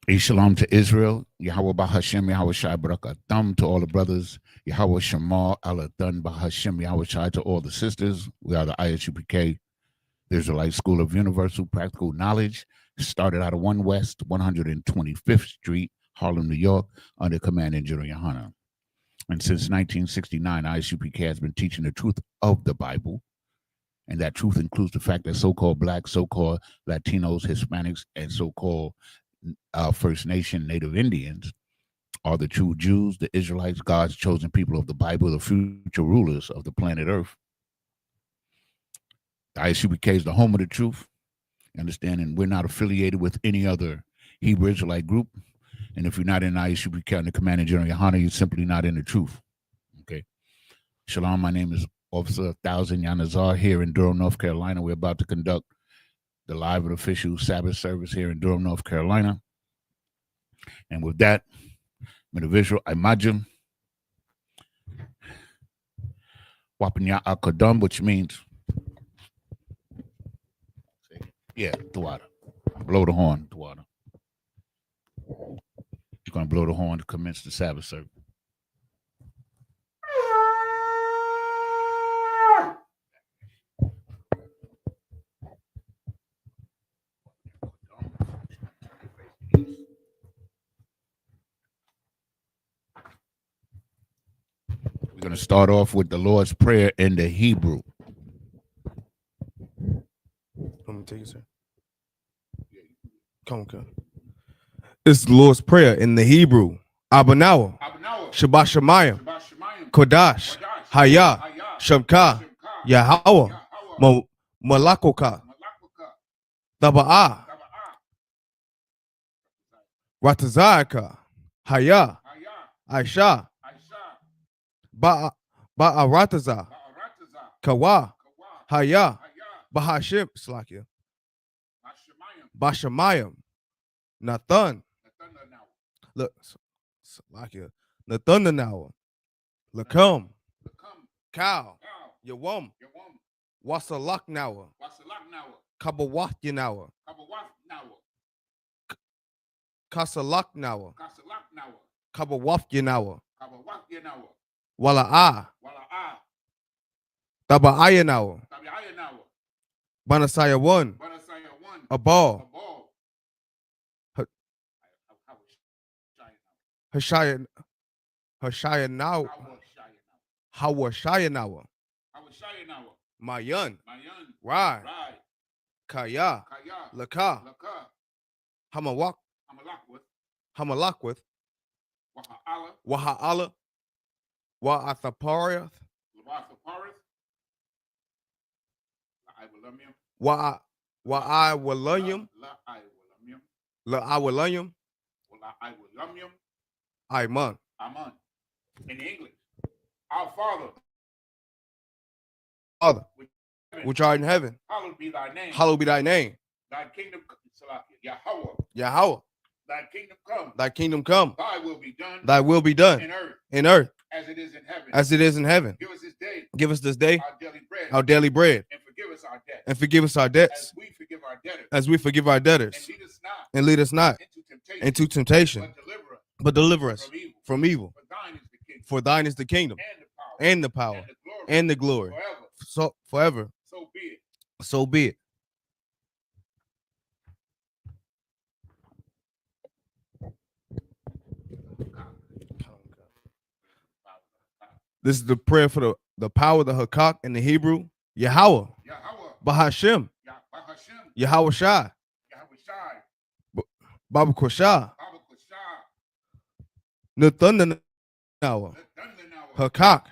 A shalom to Israel. Yahweh Bahashem, Yahweh Shai Barakatam to all the brothers. Yahweh Shema Alathan Bahashem, Yahweh Shai to all the sisters. We are the Isupk, the Israelite School of Universal Practical Knowledge. Started out of 1 West, 125th Street, Harlem, New York, under Command in General Yohana. And since 1969, Isupk has been teaching the truth of the Bible. And that truth includes the fact that so-called Blacks, so-called Latinos, Hispanics, and so-called First Nation Native Indians are the true Jews, the Israelites, God's chosen people of the Bible, the future rulers of the planet Earth. The Isupk is the home of the truth. Understanding we're not affiliated with any other Hebrew Israelite group. And if you're not in the Isupk under Command in General Yohana, you're simply not in the truth. Okay. Shalom, my name is Officer 1000 Yanazar here in Durham, North Carolina. We're about to conduct the live and official Sabbath service here in Durham, North Carolina. And with that, Midavishu Imajim Wapanya Akadam, which means, Tuwada. Blow the horn, Tuwada. You're going to blow the horn to commence the Sabbath service. We're going to start off with the Lord's Prayer in the Hebrew. Let me take it, sir. Come on. It's the Lord's Prayer in the Hebrew. Abanawa, Shabbat Shemayim, Kodash, Haya, Shamka, Yahweh, Malakoka, Taba'ah, Ratazaka, Haya, Aisha, Ba'arataza, Kawa, Haya, Bahashim, Slakia, Bashamayim, Nathan, look, Slakia, Nathanawa, Lakum, Cow, Yawam, Wasalaknawa, Kabawathyanawa, Kasalaknawa, Kabawathyanawa, Wala'a, Taba'ayanawa, Banasaya 1, Abal, Hashayanawa, Hawashayanawa, Mayan, Rai, Kaya, Laka, Hamalakwith, Waha'ala, Wa'athaparith, Wa'awalayum, La'awalayum, Aiman. In English, our Father, which art in heaven, hallowed be thy name. Hallowed be thy name. Thy kingdom, Yahweh. Yahweh. Thy kingdom come. Thy kingdom come. Thy will be done. Thy will be done In earth. As it is in heaven. Give us this day. Give us this day our daily bread. And forgive us our debts. And forgive us our debts. As we forgive our debtors. And lead us not into temptation. But deliver us from evil. For thine is the kingdom. And the power. And the glory. Forever. So be it. This is the prayer for the power of the Hakak in the Hebrew. Yahweh. Bahashem. Yahweh Shai. Baba Koshah. Nathanawa. Hakak.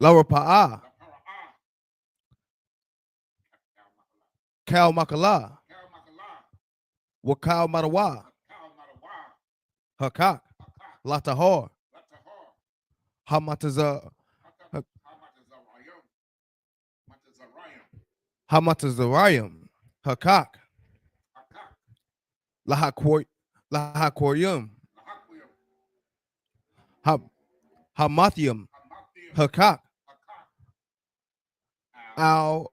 Laura Pa'ah. Kal Makala. Wakal Matawa. Hakak. Latahor. Hamatazarayim. Hakak. Lahakoryum. Hamathium. Hakak. Al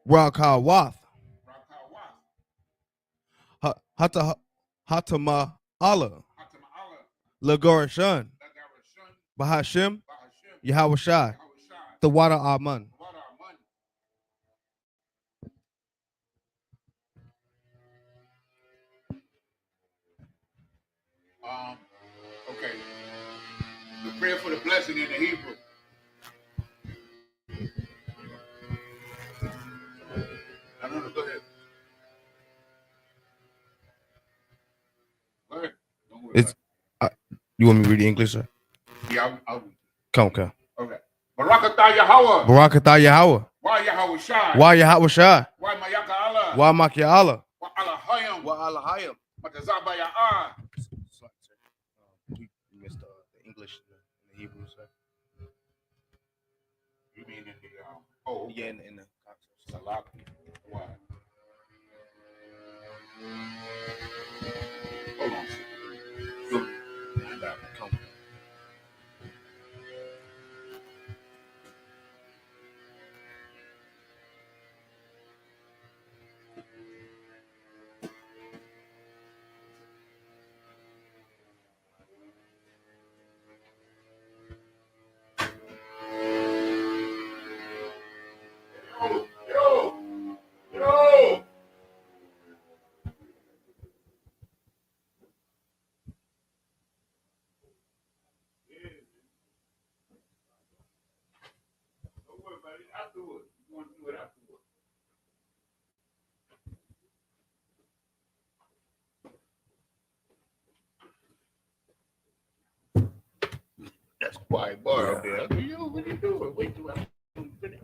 Rakawath. Hatama Allah. Lagorashan. Bahashim. Yahawashai. The water Aman. Okay. The prayer for the blessing in the Hebrew. I don't know. Go ahead. Go ahead. Don't worry It's. You want me to read the English, sir? Yeah, I'll Come. Okay. Barakatah Yahweh. Barakatah Yahweh. Why Yahweh Shai? Why Yahawashai? Why Mayaka Allah? Why Makia Allah? Why Allahayim? Why Allahayim? Matazaba Ya'ah. We missed the English and the Hebrew, sir. You mean in the Yeah, in the Salak. Why? Hold on. Good. Come. Yo! Don't worry about it. Afterwards. You want to do it afterwards. That's quiet bar up there. What are you doing? Wait till I finish.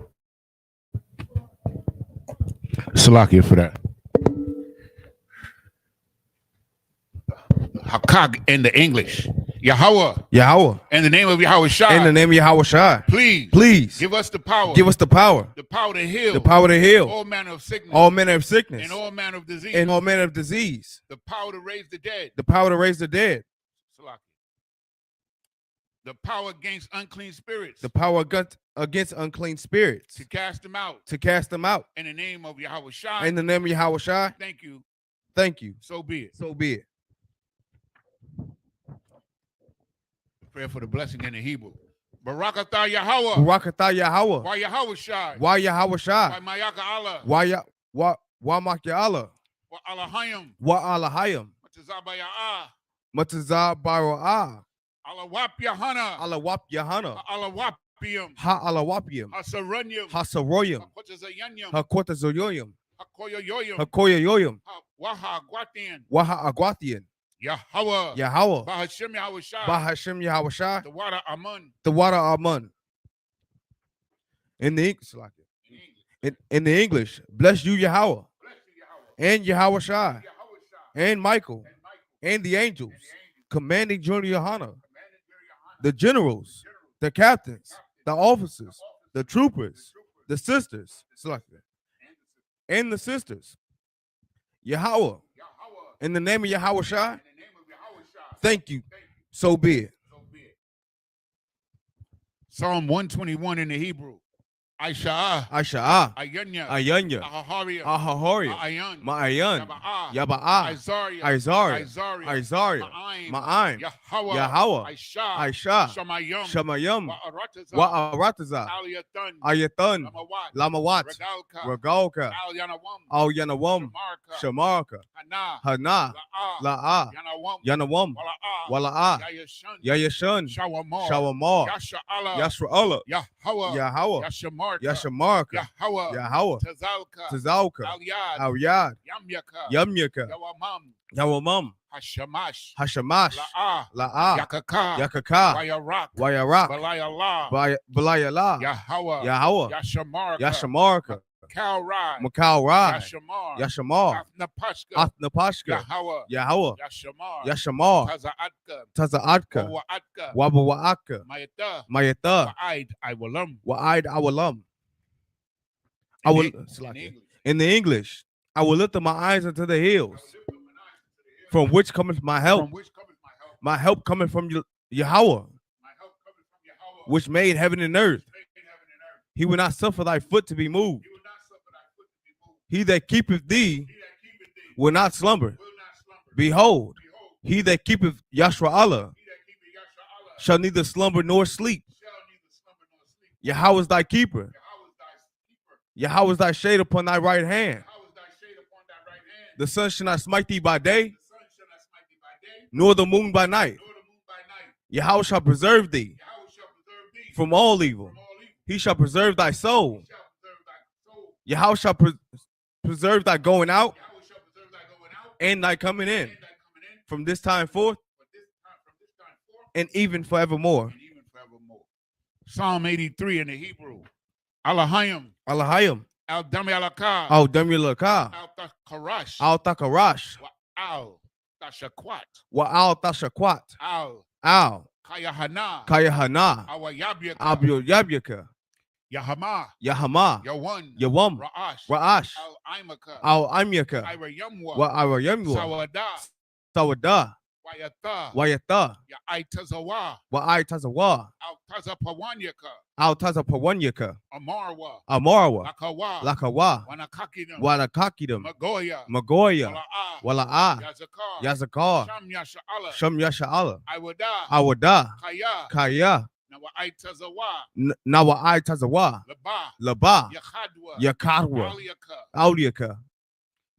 Salakia for that. Hakak in the English. Yahweh. In the name of Yahweh Shai. In the name of Yahawashai. Please. Give us the power. Give us the power. The power to heal. The power to heal. All manner of sickness. All manner of sickness. And all manner of disease. And all manner of disease. The power to raise the dead. The power to raise the dead. Salakia. The power against unclean spirits. The power against unclean spirits. To cast them out. To cast them out. In the name of Yahweh Shai. In the name of Yahawashai. Thank you. Thank you. So be it. So be it. Prayer for the blessing in the Hebrew. Barakatah Yahweh. Barakatah Yahweh. Why Yahweh Shai? Why Yahawashai? Why Mayaka Allah? Why Makia Allah? Why Allahayim? Why Allahayim? Matazaba Ya'ah. Matazah Bara'ah. Alawap Yahana. Alawap Yahana. Alawapium. Ha Alawapiyam. Hasaranyum. Hasaroyam. Hakotazayanyum. Hakotazoyoyam. Hakoyoyoyum. Hakoya Yoyam. Waha Guatian. Waha Aguatian. Yahweh. Yahweh. Bahashim Yahweh Shai. Bahashim Yahawashai. The water Amun. The water Amun. In the English, bless you Yahweh. And Yahawashai. And Michael. And the angels. Commanding General Yohana. The generals. The captains. The officers. The troopers. The sisters. And the sisters. Yahweh. In the name of Yahawashai. Thank you. So be it. Psalm 121 in the Hebrew. Aisha. Ayanya. Ahahariya. Ayan. Ma'ayan. Yaba'a. Isaiah. Ma'aim. Yahweh. Aisha. Shamayam. Wa'arataza. Ayatan. Lamawat. Regalka. Al Yanawam. Shamarka. Hana. La'a. Yanawam. Wala'a. Yayashun. Shawamar. Yasra'ala. Yahweh. Yashamarka. Yahweh. Tazalka. Al-Yad. Yamyaka. Yawamam. Hashamash. La'a. Yakaka. Wayarak. Balayala. Yahweh. Yashamarka. Makal Yashamar. Athnapashka. Yahweh. Yashamar. Taza'adka. Wabawa'aka. Mayata. Wa'id Awalam. In the English, I will lift up my eyes unto the hills, from which cometh my help. My help cometh from Yahweh, which made heaven and earth. He will not suffer thy foot to be moved. He that keepeth thee will not slumber. Behold, he that keepeth Yashra Allah shall neither slumber nor sleep. Yahweh is thy keeper. Yahweh is thy shade upon thy right hand. The sun shall not smite thee by day, nor the moon by night. Yahweh shall preserve thee from all evil. He shall preserve thy soul. Yahweh shall preserve thy going out and thy coming in from this time forth and even forevermore. Psalm 83 in the Hebrew. Alahayim. Alahayim. Al Dami Alakar. Al Dami Alakar. Al Takarash. Al Takarash. Al Tashakwat. Wa Al Tashakwat. Al Kayahana. Kayahana. Awayabyaka. Abyo Yabyaka. Yahama. Yahama. Yawam. Ra'ash. Al Imaka. Al Imyaka. Irayamwa. Wa Irayamwa. Sawada. Sawada. Wayata. Wayata. Yaitazawa. Wa Aitazawa. Al Tazapawanyaka. Al Tazapawanyaka. Amarwa. Amarwa. Lakawa. Lakawa. Wanakakidam. Wanakakidam. Magoya. Magoya. Wala'a. Wala'a. Yazakar. Yazakar. Shamyasha'ala. Shamyasha'ala. Iwada. Awada. Kaya. Kaya. Nawaitazawa. Nawa Aitazawa. Laba. Laba. Yakhadwa. Yakadwa. Aliaka. Auliaka.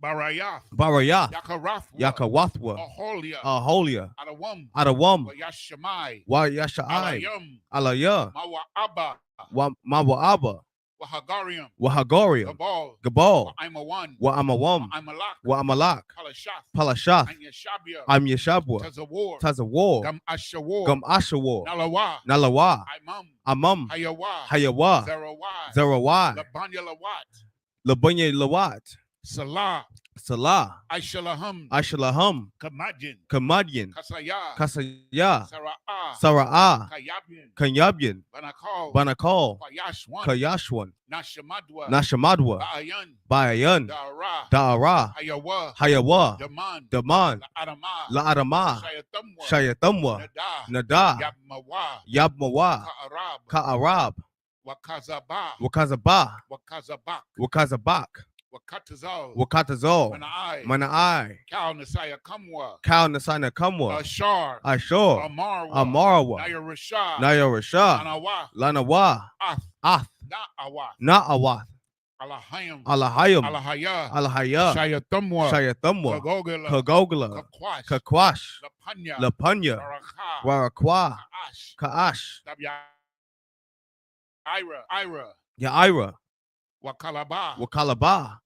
Barayath. Barayath. Yakarathwa. Yakawathwa. Aholia. Aholia. Adawam. Adawam. Wayashamai. Wa Yasha'ai. Alayam. Alaya. Mawa'aba. Wa Mawa'aba. Wahagarium. Wahagarium. Gabal. Gabal. Wa'aimawan. Wa Amawam. Wa'aimalak. Wa Amalak. Palashath. Palashath. Anyashabia. I'm Yeshabwa. Tazawar. Tazawar. Gam Ashawar. Gum Ashawar. Nalawa. Nalawa. Imam. Amam. Hayawa. Hayawa. Zerawai. Zerawai. Labanya Lawat. Labunya Lawat. Salah. Salah. Aishalaham. Ashalaham. Kamadjin. Kamadyan. Kasaya. Kasaya. Sara'ah. Sara'ah. Kayabyan. Kanyabyan. Banakal. Banakal. Kayashwan. Kayashwan. Nashamadwa. Nashamadwa. Ba'ayan. Bayan. Da'ara. Da'ara. Hayawa. Hayawa. Daman. Daman. La'adama. La'adama. Shayatamwa. Shayatamwa. Nada. Nada. Yabmawa. Yabmawa. Ka'arab. Ka'arab. Wakazaba. Wakazabah. Wakazabak. Wakazabak. Wakatazal. Wakatazal. Mana'ai. Mana'ai. Kal Nasaya Kamwa. Kal Nasana Kamwa. Ashar. Ashur. Amarwa. Amarwa. Naya Rashad. Naya Rashad. Anawa. Lanawa. Ath. Ath. Na'awath. Na'awath. Alahayim. Alahayim. Alahaya. Alahaya. Shayatamwa. Shayatamwa. Kagogala. Kagogla. Kakwash. Kakwash. Lapanya. Lapanya. Barakha. Warakwa. Ka'ash. Ka'ash. Tabya. Ira. Ya'ira. Wakalaba. Wakalaba.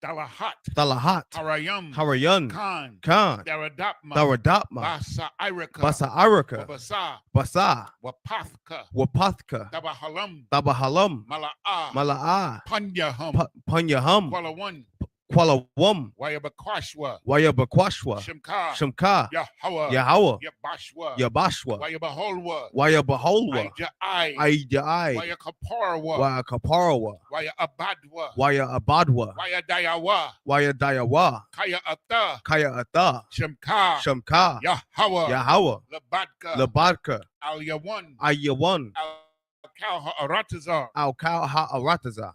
Dalahat. Talahat. Harayam. Harayan. Khan. Khan. Daradapma. Daradapma. Basa Iraka. Basa Araka. Basa. Basa. Wapathka. Wapathka. Dabahalam. Tabahalam. Mala'a. Mala'a. Panyaham. Panyaham. Kualawan. Kualawam. Wayabakwashwa. Wayabakwashwa. Shimka. Shimka. Yahwa. Yahwa. Yabashwa. Yabashwa. Wayabaholwa. Wayabaholwa. Aija'ai. Aija'ai. Wayakaparwa. Wayakaparawa. Wayabadwa. Wayabadwa. Wayadayawa. Wayadayawa. Kaya Ata. Kaya Ata. Shimka. Shamka. Yahwa. Yahwa. Labadka. Labadka. Al-Yawan. Ayawan. Al-Kal Ha'aratazar. Al-Kal Ha'arataza.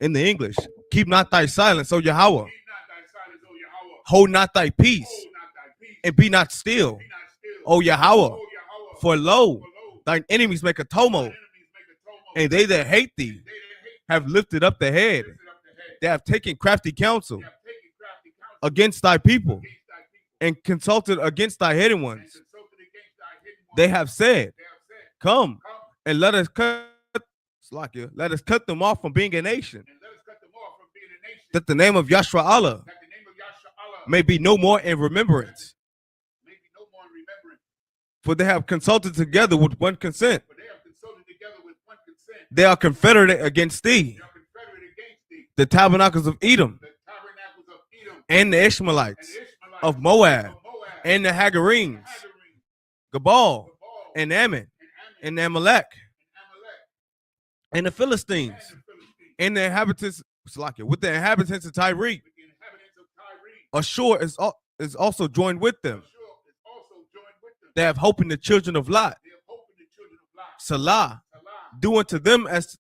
In the English, keep not thy silence, O Yahweh. Hold not thy peace, and be not still, O Yahweh. For lo, thine enemies make a tumult, and they that hate thee have lifted up the head. They have taken crafty counsel against thy people, and consulted against thy hidden ones. They have said, come, and let us cut them off from being a nation, that the name of Yashra Allah may be no more in remembrance. For they have consulted together with one consent. They are confederate against thee, the tabernacles of Edom, and the Ishmaelites of Moab, and the Hagarenes, Gabal, and Ammon, and Amalek, and the Philistines, and the inhabitants, with the inhabitants of Tyre. Ashur is also joined with them. They have hope in the children of Lot. Salah, do unto them as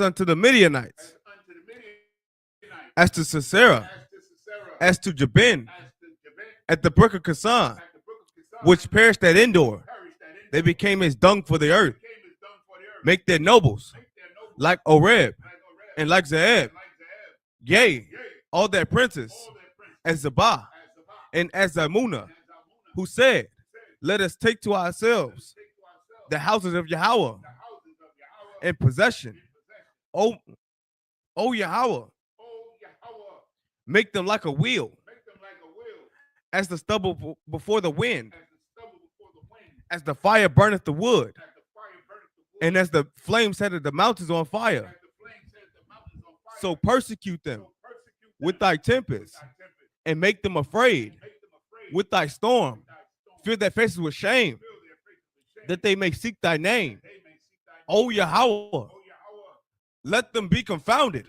unto the Midianites, as to Sisera, as to Jabin, at the brook of Kasan, which perished at Endor. They became as dung for the earth. Make their nobles like Oreb and like Zeeb. Yea, all their princes, as Zabah and as Zamunah, who said, let us take to ourselves the houses of Yahweh in possession. O Yahweh, make them like a wheel, as the stubble before the wind, as the fire burneth the wood, and as the flame setteth the mountains on fire. So persecute them with thy tempest, and make them afraid with thy storm. Fill their faces with shame, that they may seek thy name. O Yahweh, let them be confounded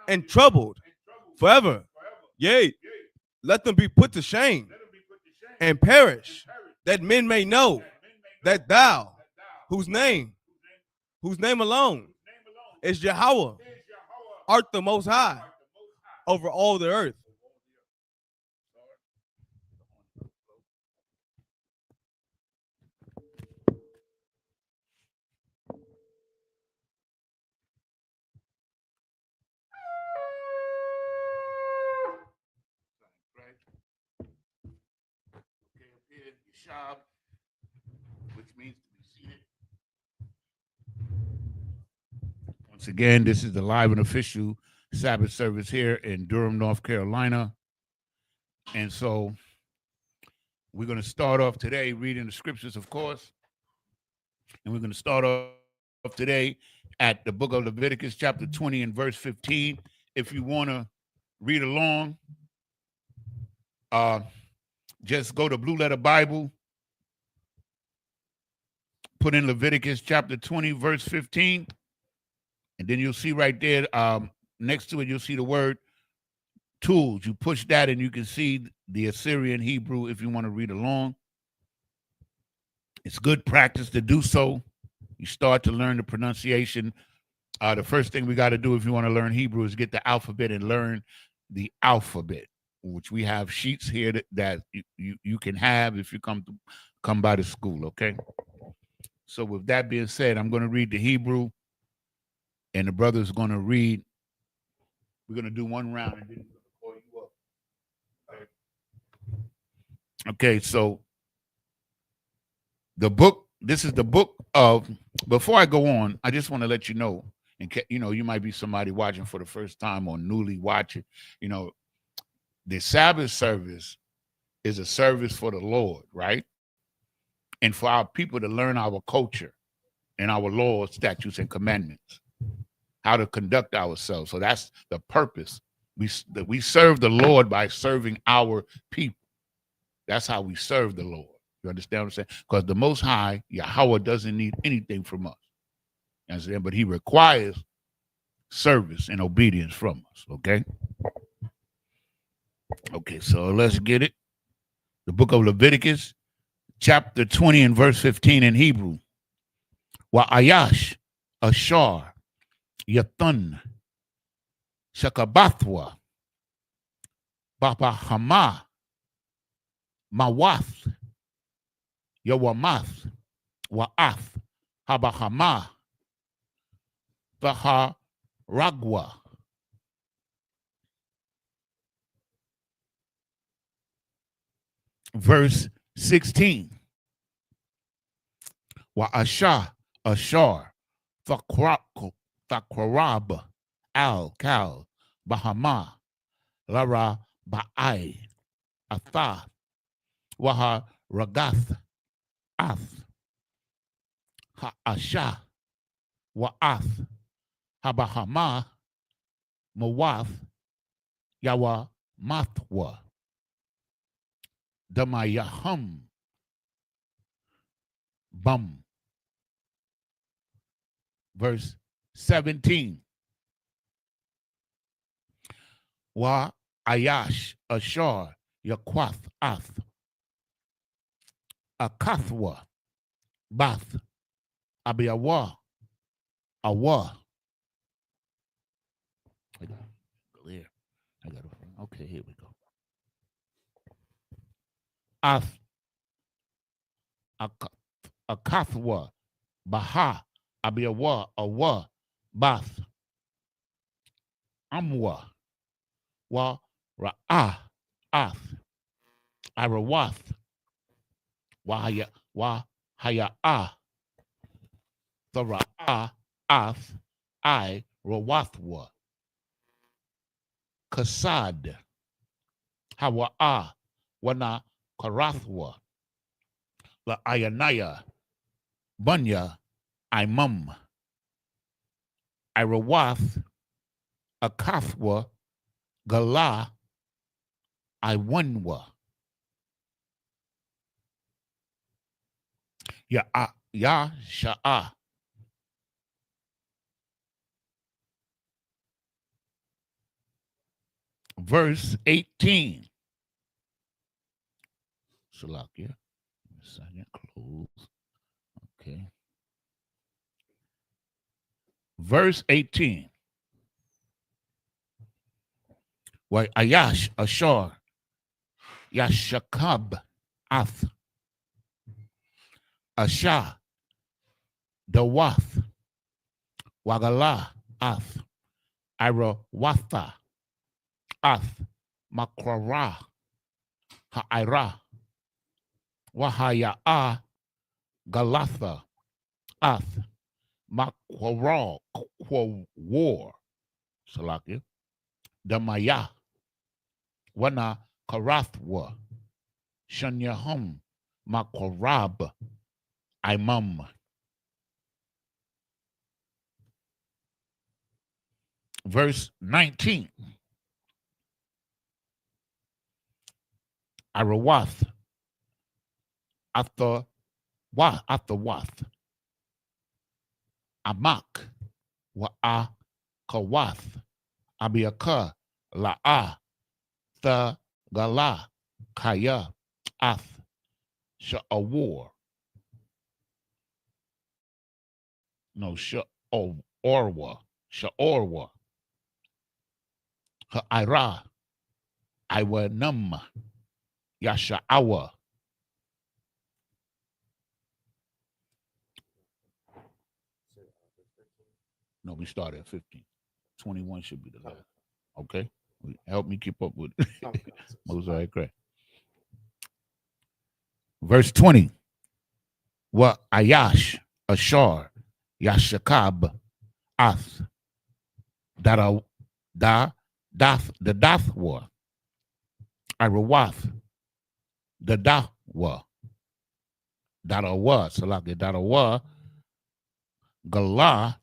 and troubled forever. Yea, let them be put to shame and perish, that men may know that thou, whose name alone is Yahweh, art the most high over all the earth. Which means to be seated. Once again, this is the live and official Sabbath service here in Durham, North Carolina. And so we're going to start off today reading the scriptures, of course. And we're going to start off today at the book of Leviticus, chapter 20 and verse 15. If you want to read along, just go to Blue Letter Bible, put in Leviticus chapter 20, verse 15, and then you'll see right there next to it, you'll see the word tools. You push that and you can see the Assyrian Hebrew if you want to read along. It's good practice to do so. You start to learn the pronunciation. The first thing we got to do if you want to learn Hebrew is get the alphabet and learn the alphabet, which we have sheets here that you can have if you come by the school, okay? So with that being said, I'm going to read the Hebrew, and the brother's going to read. We're going to do one round, and then we're going to call you up. Okay, so this is the book of, before I go on, I just want to let you know, and you might be somebody watching for the first time or newly watching, the Sabbath service is a service for the Lord, right? And for our people to learn our culture and our laws, statutes, and commandments, how to conduct ourselves. So that's the purpose. We serve the Lord by serving our people. That's how we serve the Lord. You understand what I'm saying? Because the Most High, Yahweh, doesn't need anything from us. You understand? But he requires service and obedience from us, okay? Okay, so let's get it. The book of Leviticus, chapter 20 and verse 15 in Hebrew. Wa'ayash, Ashar, Yathun, Shakabathwa, Bapahama, Mawath, Yawamath, Wa'ath, Habahama, Baharagwa. Verse 16. Wa'asha, Ashar, Thakwarab, Al-Kal, Bahama, Lara, Ba'ai, Atha, Waha, Ragath, Ath, Ha'asha, Wa'ath, Habahama, Mawath, Yawa, Mathwa, Damayahum, Bum. Verse 17. Wa Ayash, Ashar, Yakwath, Ath, Akathwa, Bath, Abiyawa, Awa. Okay, here we go. Akathwa, Baha, Abiawa, Awa, Bath, Amwa, Wa, Ra'ah, Ath, Arawath, Wahaya, Thara'ah, Ath, I, Rawathwa, Kasad, Hawa'ah, Wana, Karathwa, La Ayanaya, Bunya, Imam, Irawath, Akathwa, Gala, Iwanwa, Ya Sha'ah, verse 18. Salakia. Second, close. Okay. Verse 18. Why Ayash, Ashar, Yashakab, Ath, Asha, Dawath, Wagala, Ath, Irawatha, Ath, Makrara, Ha'ira, Wahaya, Galatha, Ath, Makwara, War, Salakia, Damaya, Wana Karathwa, Shanyahum, Makorab, Imam. Verse 19. Arawath, Athawath, Amak, Wa'a, Kawath, Abiaka, La'a, The Gala, Kaya, Ath, Sha'awar. No, Sha'orwa, Sha'orwa, Ha'ira, Iwanum, Yasha'awa. No, we started at 15. 21 should be the last. Okay? Help me keep up with it. Mosaic, correct. Verse 20. Wa Ayash, Ashar, Yashakab, Ath, the Dathwa, Irawath, the Dahwa, Dadawa, Salaki, Dadawa, Gala,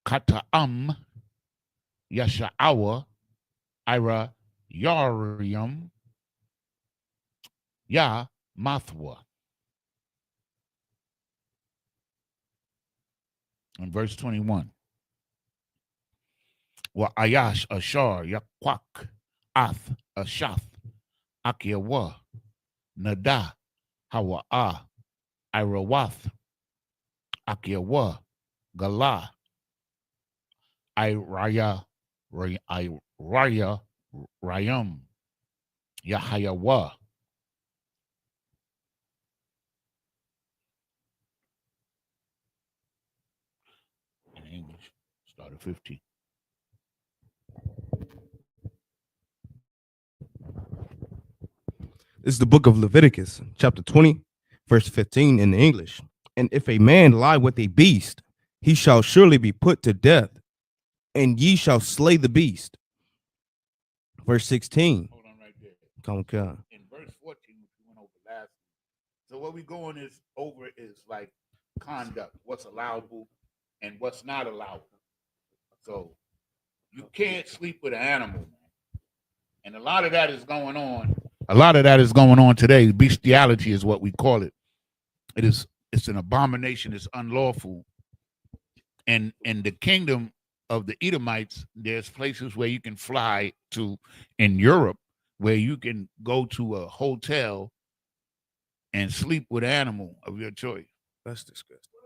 Kata'am, Yasha'awa, Ira Yarium, Ya Mathwa. In verse 21. Wa Ayash, Ashar, Yakwak, Ath, Ashath, Akiawa, Nada, Hawa'ah, Irawath, Akiawa, Gala, Iraya, Rayam, Yahayawa. In English, start at 15. This is the book of Leviticus, chapter 20, verse 15 in the English. And if a man lie with a beast, he shall surely be put to death, and ye shall slay the beast. Verse 16. Hold on right there. Come. In verse 14, which we went over last week. So what we're going over is like conduct, what's allowable and what's not allowable. So you can't sleep with an animal, man. And a lot of that is going on. A lot of that is going on today. Bestiality is what we call it. It's an abomination, it's unlawful. And in the kingdom of the Edomites, there's places where you can fly to in Europe where you can go to a hotel and sleep with an animal of your choice. That's disgusting.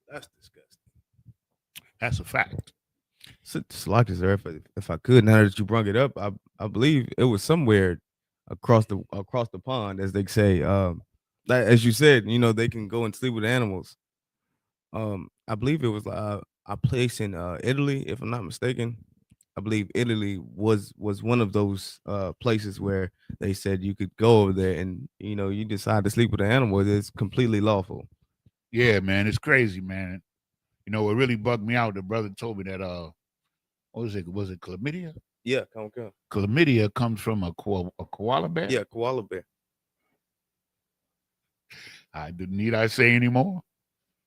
That's disgusting. That's a fact. Like this, if I could, now that you brought it up, I believe it was somewhere across the pond, as they say. As you said, they can go and sleep with animals. I believe it was a place in Italy, if I'm not mistaken. I believe Italy was one of those places where they said you could go over there and you decide to sleep with an animal. It's completely lawful. Yeah, man, it's crazy, man. You know, what really bugged me out, the brother told me that what was it? Was it chlamydia? Yeah, come. Chlamydia comes from a koala bear. Yeah, koala bear. I didn't need I say anymore.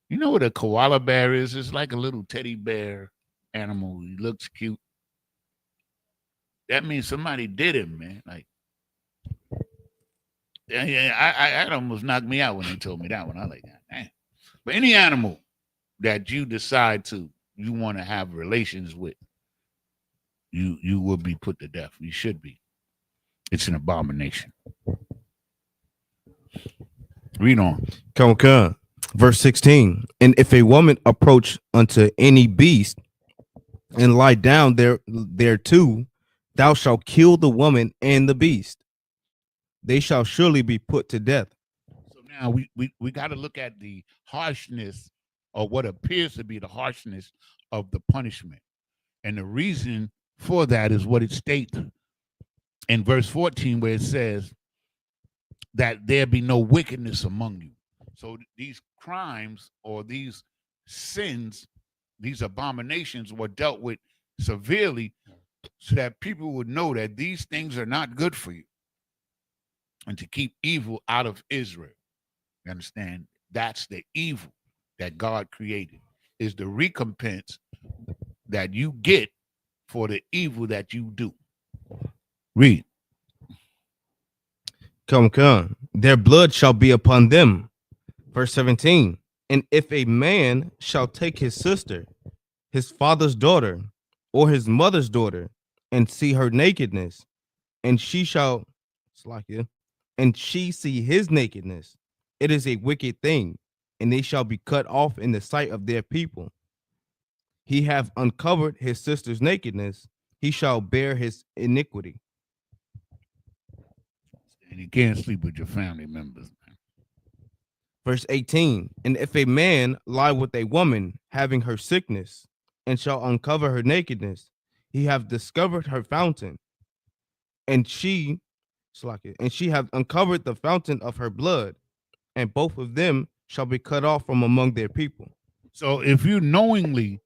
You know what a koala bear is? It's like a little teddy bear animal. He looks cute. That means somebody did him, man. Like, yeah, that almost knocked me out when they told me that one. I like that. Man. But any animal that you decide you want to have relations with, you will be put to death. You should be. It's an abomination. Read on. Come. Verse 16. And if a woman approach unto any beast and lie down there too, thou shalt kill the woman and the beast. They shall surely be put to death. So now we got to look at the harshness, or what appears to be the harshness of the punishment. And the reason for that is what it states in verse 14, where it says that there be no wickedness among you. So these crimes or these sins, these abominations were dealt with severely so that people would know that these things are not good for you and to keep evil out of Israel. You understand? That's the evil that God created, is the recompense that you get for the evil that you do. Read. Come. Their blood shall be upon them. Verse 17. And if a man shall take his sister, his father's daughter, or his mother's daughter, and see her nakedness, and she shall, and she see his nakedness, it is a wicked thing, and they shall be cut off in the sight of their people. He hath uncovered his sister's nakedness, he shall bear his iniquity. And you can't sleep with your family members. Verse 18. And if a man lie with a woman having her sickness, and shall uncover her nakedness, he hath discovered her fountain, and she hath uncovered the fountain of her blood, and both of them shall be cut off from among their people. So if you knowingly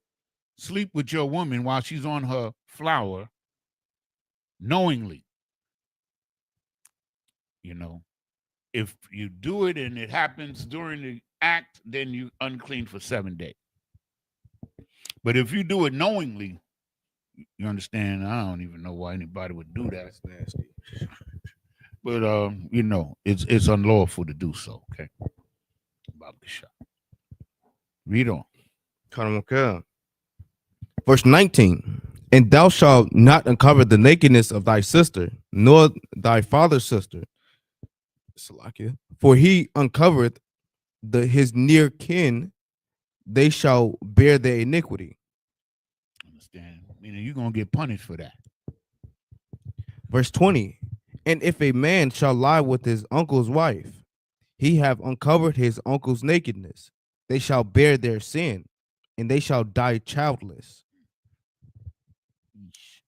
sleep with your woman while she's on her flower, knowingly, if you do it and it happens during the act, then you unclean for 7 days. But if you do it knowingly, you understand, I don't even know why anybody would do that. That's nasty. But it's unlawful to do so. Okay. Read on. Verse 19. And thou shalt not uncover the nakedness of thy sister, nor thy father's sister, for he uncovereth his near kin, they shall bear their iniquity. Understand? Meaning you're gonna get punished for that. Verse 20. And if a man shall lie with his uncle's wife, he have uncovered his uncle's nakedness. They shall bear their sin, and they shall die childless.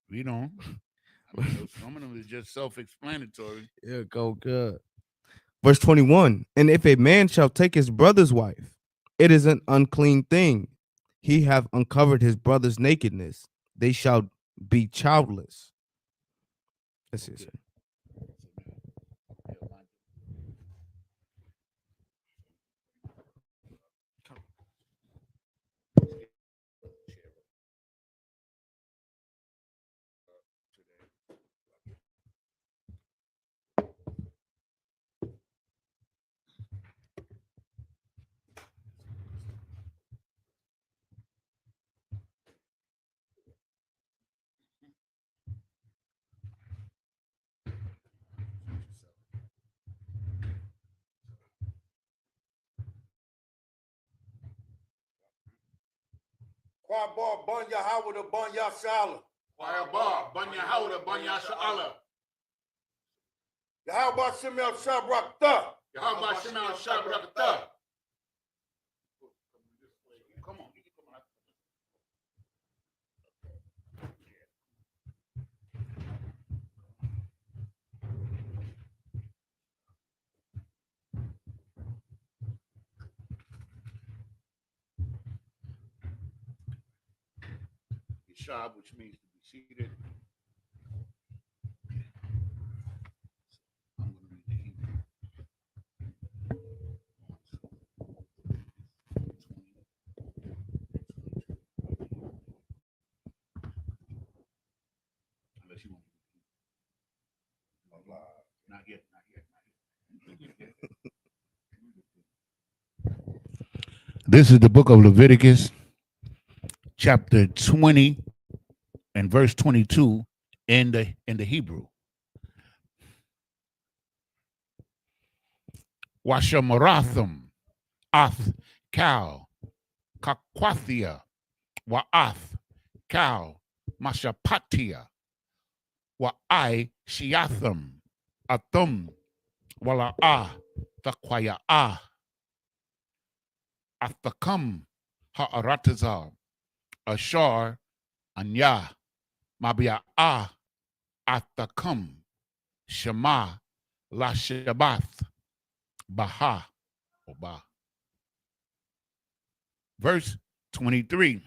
Read on. Some of them is just self-explanatory. Yeah, go good. Verse 21. And if a man shall take his brother's wife, it is an unclean thing. He have uncovered his brother's nakedness. They shall be childless. That's it, sir. Kwabar Banya Howard Banya Shala. Kwabar Banya Howard Banya Sha'ala. Yahweh Shemel Shabrakta. Yahweh Shemel Shabrakata. Come on. Yeshab, which means to be seated. I'm going to read the Hebrew. Unless you want to. Not yet. This is the book of Leviticus, chapter 20 and verse 22 in the Hebrew. Washamaratham, Ath, Kal, Kakwathia, Wa'ath, Kal, Mashapatia, Wa'ai, Shiatham, Athum, Wala'ah, Thakwaya'ah, Athakam, Ha'aratazar, Ashar, Anya, Mabia'ah, Athakam, Shema, Lashabath, Baha, Oba. Verse 23.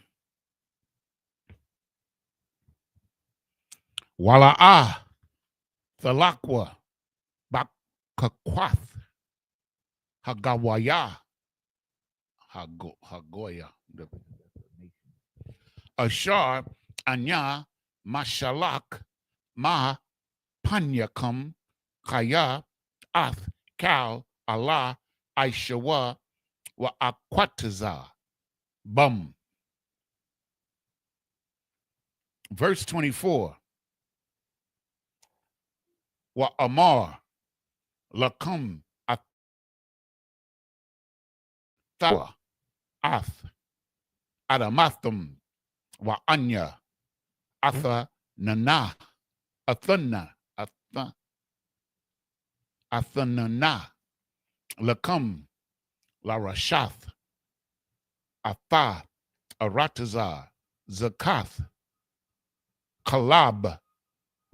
Wala'ah, Thalakwa, Bakakwath, Hagawaya, Hagoya, Ashar, Anya, Mashalak, Ma, Panyakam, Kaya, Ath, Kal, Allah, Aishawa, Wa Akwataza, Bum. Verse 24. Wa Amar, Lakum, Athawa, Ath, Adamathum, Wa Anya, Atha, Nana, Athana, Athanana, Lakum, La Rashath, Atha, Aratazar, Zakath, Kalab,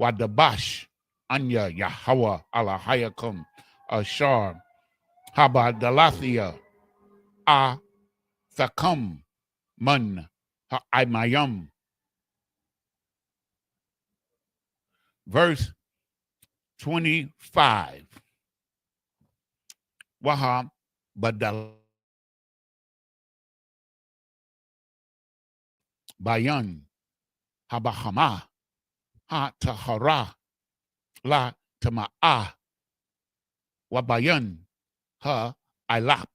Wadabash, Anya, Yahweh, Alahayakum, Ashar, Habadalathia, A, Thakam, Mun, Ha'aimayam. Verse 25. Waha, Badal, Bayan, Habahama, Ha Tahara, La Tama'a, Wabayan, Ha Ilap,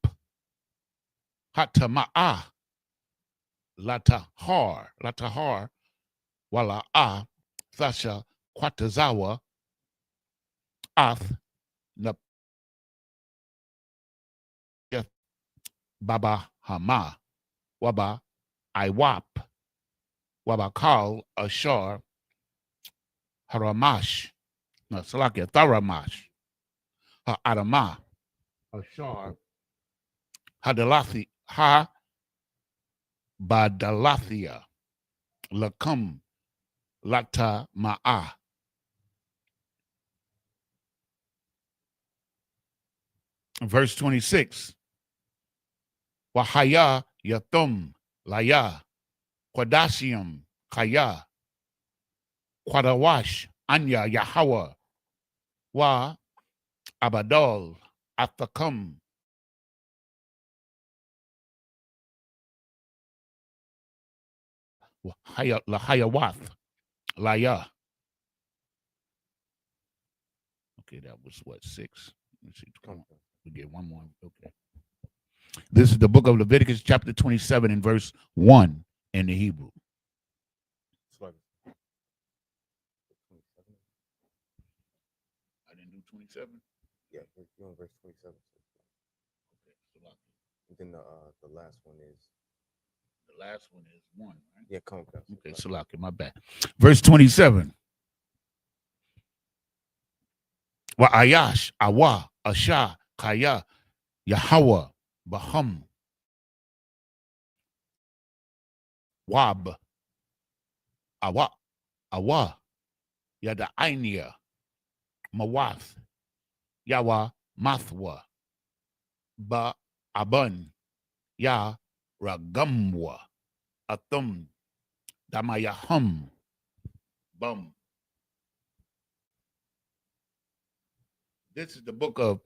Ha Tama'a, Latahar, Wala'a, Thasha, Kwatazawa, Ath, Nap, Baba Hama, Waba, Iwap, Wabakal, Ashar, Haramash, no, Salakia, Tharamash, Adama, Ashar, Hadalathi, Ha, Badalathia, Lakum, Lata Ma'a. Verse 26. Wahaya Yathum Laya Quadasium Kaya Quadawash Anya Yahweh Wa Abadol Athakam Lahayawath Laya. Okay, that was what, 6? Let's see. Come on. We get one more. Okay. This is the book of Leviticus, chapter 27, and verse 1 in the Hebrew. I didn't do 27? Yeah, you're doing verse 27. Okay. And then the last one is The last one is 1, right? Yeah, come on. Okay, Salaki, my bad. Verse 27. Wa Ayash, Awa, Asha, Kaya, Yahweh, Baham, Wab, Awa, Yada Ainia, Mawath, Yawa, Mathwa, Ba Abun, Ya Ragamwa, Atum, Damayahum, Bum. This is the book of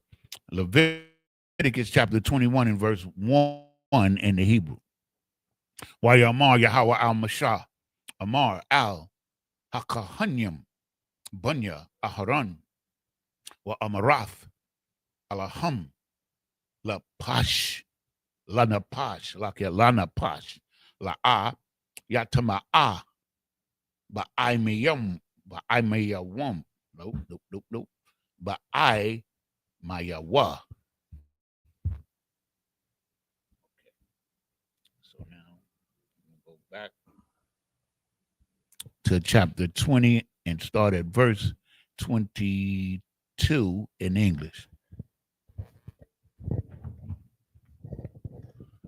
Leviticus chapter 21 and verse 1 in the Hebrew. Wayamar Yahweh al-Mashah, Amar al-Hakahanyam, Bunya, Aharon, wa Amarath, Alaham, La Pash, Lana Pash, Lana Pash, La A, Yatama ba I mayum, ba I mayawum. Nope. Ba I mayawa. So now I'm gonna go back to chapter 20 and start at verse 22 in English.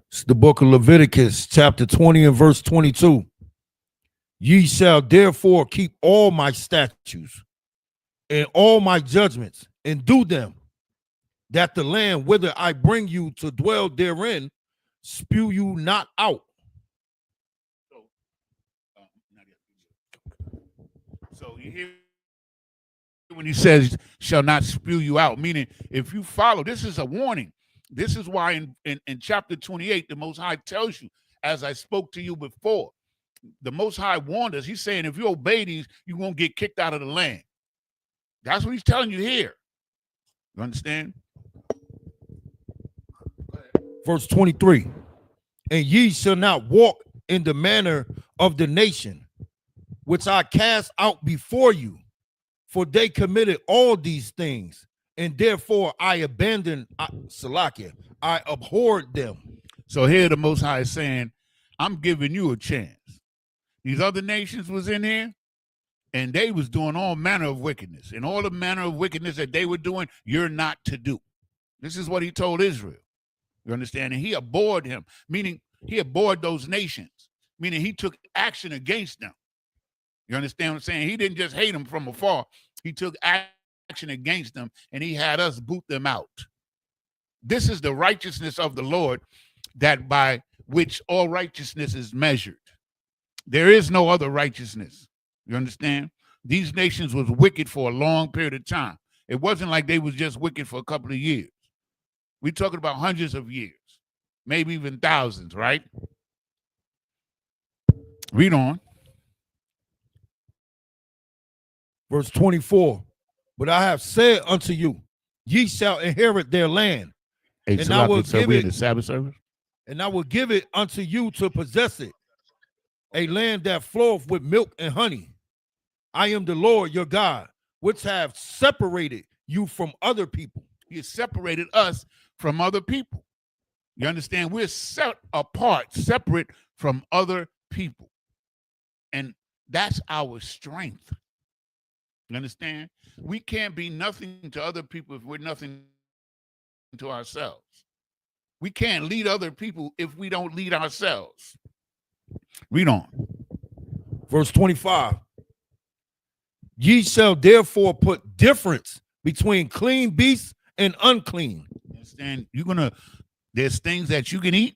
It's the book of Leviticus, chapter 20 and verse 22. Ye shall therefore keep all my statutes and all my judgments and do them, that the land whither I bring you to dwell therein spew you not out. So you hear when he says shall not spew you out, meaning if you follow, this is a warning. This is why in chapter 28, the Most High tells you, as I spoke to you before, the Most High warned us. He's saying if you obey these, you're going to get kicked out of the land. That's what he's telling you here. You understand? Verse 23. And ye shall not walk in the manner of the nation which I cast out before you, for they committed all these things, and therefore I abandoned Salakia. I abhorred them. So here the Most High is saying, I'm giving you a chance. These other nations was in here, and they was doing all manner of wickedness. And all the manner of wickedness that they were doing, you're not to do. This is what he told Israel. You understand? And he abhorred him, meaning he abhorred those nations, meaning he took action against them. You understand what I'm saying? He didn't just hate them from afar. He took action against them, and he had us boot them out. This is the righteousness of the Lord, that by which all righteousness is measured. There is no other righteousness. You understand? These nations was wicked for a long period of time. It wasn't like they was just wicked for a couple of years. We're talking about hundreds of years, maybe even thousands, right? Read on. Verse 24. But I have said unto you, ye shall inherit their land, Hey, and I will so give we it, in the Sabbath service? and I will give it unto you to possess it, a land that floweth with milk and honey. I am the Lord your God, which have separated you from other people. He has separated us from other people. You understand? We're set apart, separate from other people. And that's our strength. You understand? We can't be nothing to other people if we're nothing to ourselves. We can't lead other people if we don't lead ourselves. Read on. Verse 25. Ye shall therefore put difference between clean beasts and unclean. You understand? There's things that you can eat,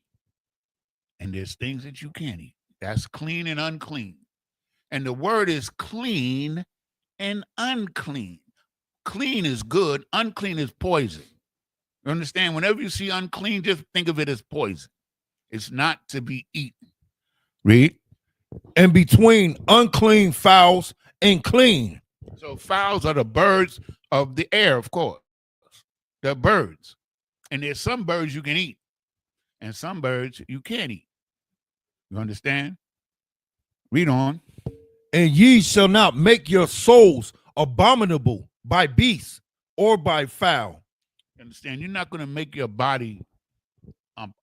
and there's things that you can't eat. That's clean and unclean. And the word is clean and unclean. Clean is good, unclean is poison. You understand? Whenever you see unclean, just think of it as poison. It's not to be eaten. Read. And between unclean fowls and clean. So fowls are the birds of the air, of course. They're birds. And there's some birds you can eat, and some birds you can't eat. You understand? Read on. And ye shall not make your souls abominable by beasts or by fowl. Understand? You're not going to make your body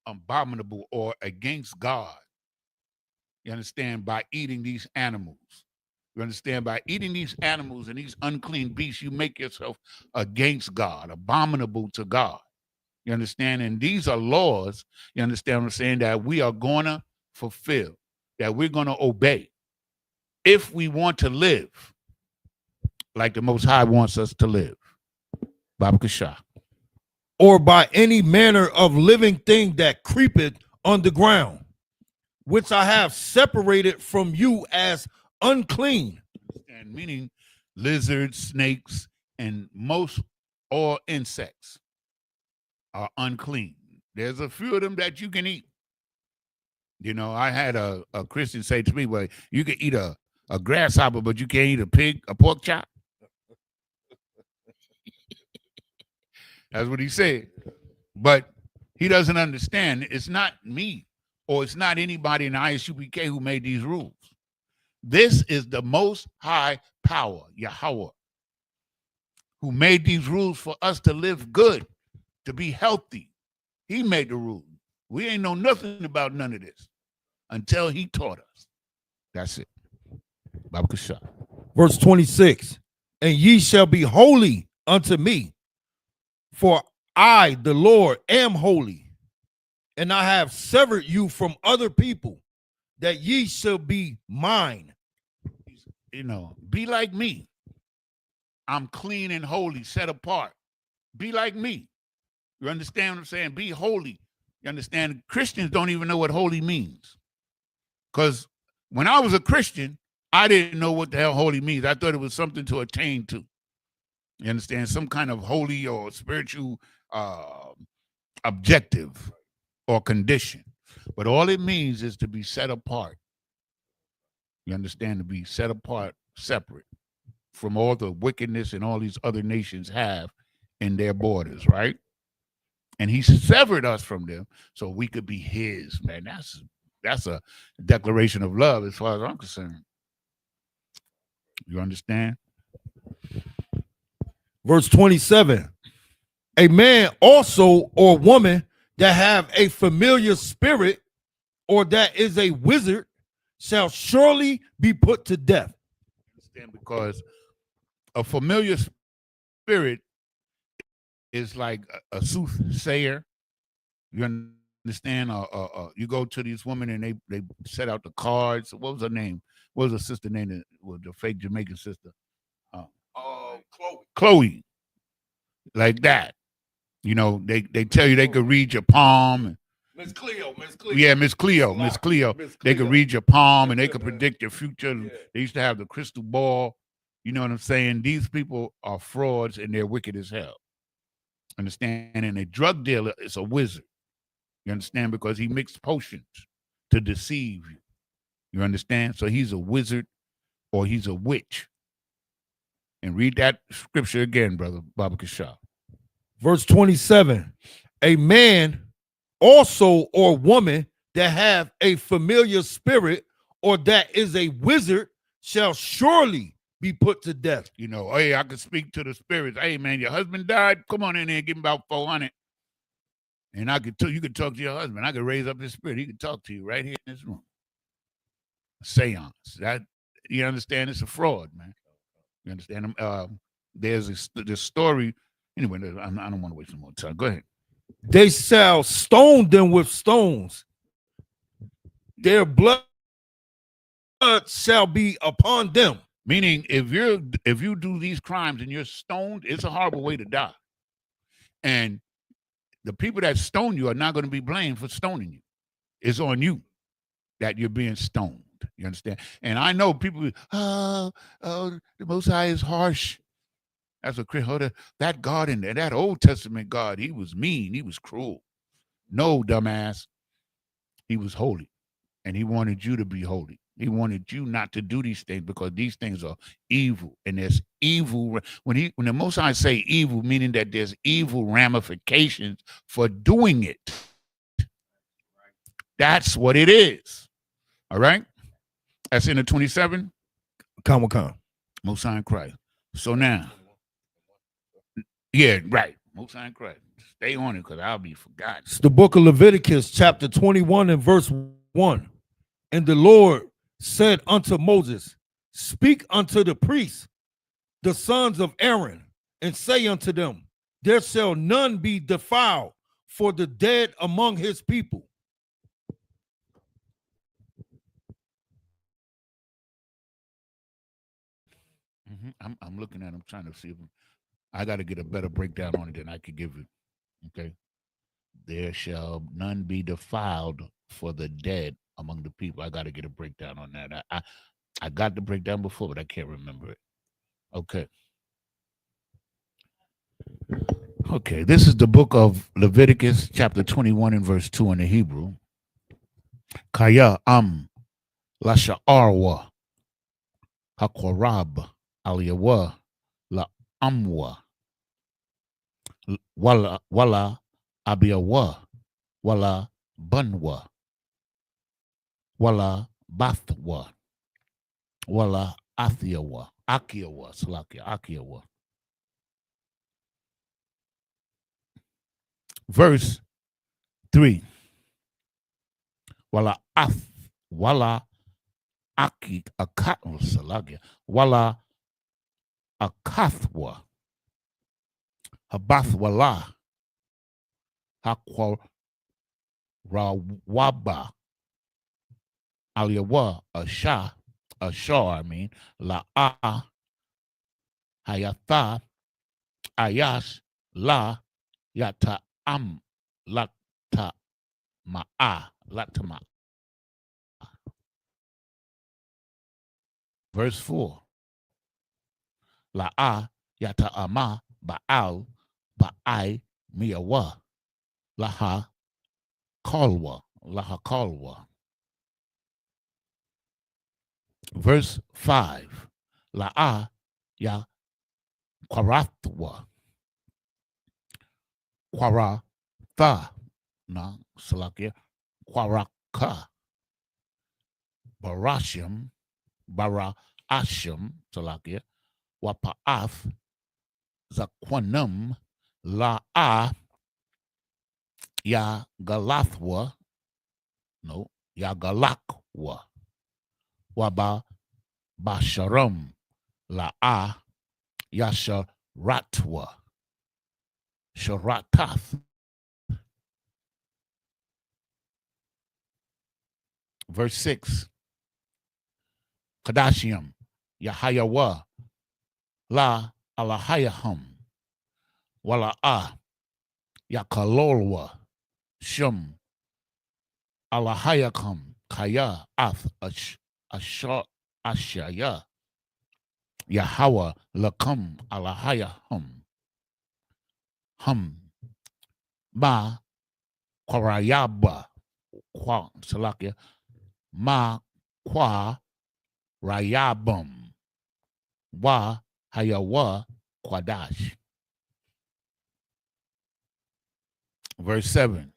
abominable or against God. You understand? By eating these animals. You understand? By eating these animals and these unclean beasts, you make yourself against God, abominable to God. You understand? And these are laws, you understand what I'm saying, that we are going to fulfill, that we're going to obey if we want to live like the Most High wants us to live. Baba Kasha. Or by any manner of living thing that creepeth underground, which I have separated from you as unclean. And meaning lizards, snakes, and most all insects are unclean. There's a few of them that you can eat. You know, I had a Christian say to me, well, you can eat a grasshopper, but you can't eat a pig, a pork chop. That's what he said. But he doesn't understand. It's not me or it's not anybody in the Isupk who made these rules. This is the Most High Power, Yahweh, who made these rules for us to live good, to be healthy. He made the rules. We ain't know nothing about none of this until he taught us. That's it. Baba Kasha. Verse 26, and ye shall be holy unto me, for I, the Lord, am holy, and I have severed you from other people, that ye shall be mine. You know, be like me. I'm clean and holy, set apart. Be like me. You understand what I'm saying? Be holy. You understand? Christians don't even know what holy means. Because when I was a Christian, I didn't know what the hell holy means. I thought it was something to attain to. You understand? Some kind of holy or spiritual objective or condition. But all it means is to be set apart. You understand? To be set apart, separate from all the wickedness and all these other nations have in their borders, right? And he severed us from them so we could be his, man. That's a declaration of love as far as I'm concerned. You understand? Verse 27, a man also or woman that have a familiar spirit or that is a wizard shall surely be put to death. Understand? Because a familiar spirit is like a soothsayer. You understand? You go to these women and they set out the cards. What was her name? What was her sister name? That was the fake Jamaican sister? Chloe. Like that. You know, they tell you they could read your palm. Miss Cleo. Yeah, Miss Cleo. They could read your palm and they could predict your future. Yeah. They used to have the crystal ball. You know what I'm saying? These people are frauds and they're wicked as hell. Understand? And a drug dealer is a wizard. You understand? Because he mixed potions to deceive you. You understand? So he's a wizard or he's a witch. And read that scripture again, brother Baba Kasha. Verse 27, a man also or woman that have a familiar spirit or that is a wizard shall surely be put to death. You know, hey, I could speak to the spirits. Hey, man, your husband died. Come on in there and give him about 400. And you could talk to your husband. I could raise up his spirit. He could talk to you right here in this room. Seance. That, you understand? It's a fraud, man. You understand? There's this story. Anyway, I don't want to waste no more time. Go ahead. They shall stone them with stones. Their blood shall be upon them. Meaning, if you do these crimes and you're stoned, it's a horrible way to die. And the people that stone you are not going to be blamed for stoning you. It's on you that you're being stoned. You understand? And I know people, the Most High is harsh. That's what that God in there, that Old Testament God, he was mean, he was cruel. No, dumbass. He was holy. And he wanted you to be holy. He wanted you not to do these things because these things are evil. And there's evil. When the Most High say evil, meaning that there's evil ramifications for doing it. That's what it is. All right? That's in the 27. Come. Most High in Christ. So now, yeah, right. Most High in Christ. Stay on it because I'll be forgotten. It's the book of Leviticus, chapter 21 and verse 1. And the Lord said unto Moses, speak unto the priests, the sons of Aaron, and say unto them, there shall none be defiled for the dead among his people. I'm looking at. I'm trying to see if I got to get a better breakdown on it than I could give you. Okay, there shall none be defiled for the dead among the people. I got to get a breakdown on that. I got the breakdown before, but I can't remember it. Okay. Okay, this is the book of Leviticus, chapter 21 and verse 2 in the Hebrew. Kaya lasha'arwa hakorab aliyawa la amwa wala abiyawa wala bunwa wala bathwa wala athiyawa akiyawa. Verse 3. Wala aki akatwa salakia wala akathwa habathwala hakwa rawaba aliyawa ashar la hayatha ayash la yata lata ma'a. Verse 4. La'a yata ama ba'al ba'ai miyawa laha kalwa. Verse 5. La'a ya kwarathwa kwaratha na salakia kwaraka barashim salakia wapa'af zakwanum la'a ya galathwa ya galakwa waba basharam la'a ya sharatath. Verse 6. Kadashiam Yahayawa la alahayahum wala'a yakalolwa shum alahayakam kaya ath ashaya Yahawa lakam alahayahum ma kwarayaba kwa salakia ma kwa rayabum wa hayawa kwadash. Verse 7.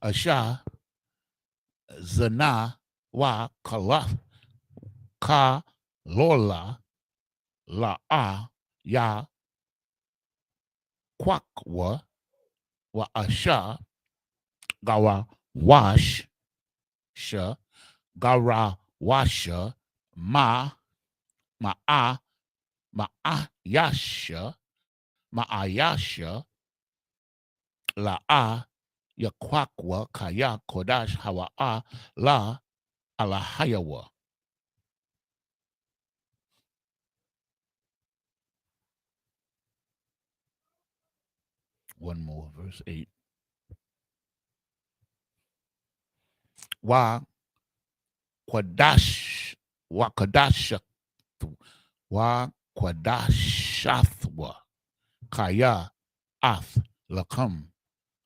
Asha zana wa ka lola la'a ya kwakwa wa asha gawa wash sha gara washa ma'a yasha la'a yakwakwa kaya kodash hawa'a la alahayawa. One more, verse 8. Wa kadashathwa kaya ath lakam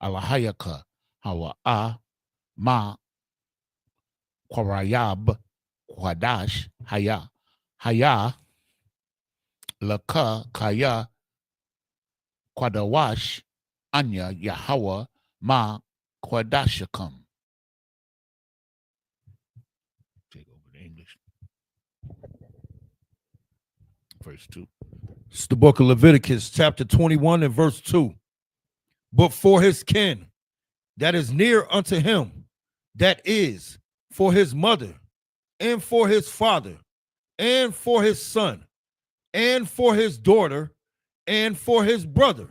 alahayaka hawa'a ma kwarayab kwadash haya laka kaya kwadawash anya yahawa ma kwadashakam. Take over the English. Verse 2. It's the book of Leviticus, chapter 21 and verse 2. but for his kin that is near unto him, that is, for his mother, and for his father, and for his son, and for his daughter, and for his brother.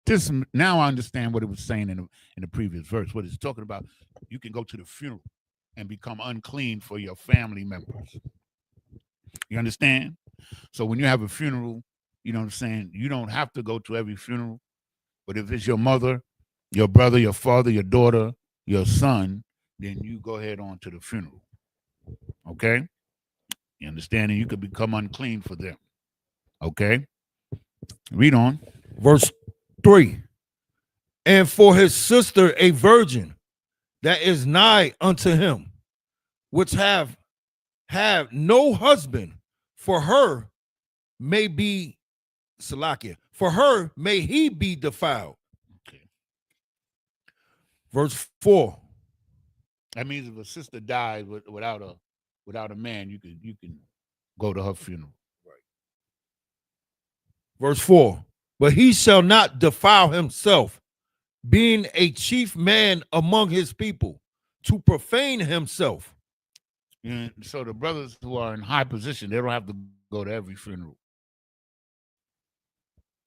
This now I understand what it was saying in the previous verse. What it's talking about, you can go to the funeral and become unclean for your family members. You understand? So when you have a funeral, you know what I'm saying, you don't have to go to every funeral. But if it's your mother, your brother, your father, your daughter, your son, then you go ahead on to the funeral. Okay? You understand? And you could become unclean for them. Okay? Read on. Verse 3. And for his sister a virgin that is nigh unto him, which have no husband, for her may be Salakia, for her may he be defiled. Okay. Verse 4. That means if a sister dies without a man, you can go to her funeral. Right. Verse 4. But he shall not defile himself, being a chief man among his people, to profane himself. And so the brothers who are in high position, they don't have to go to every funeral.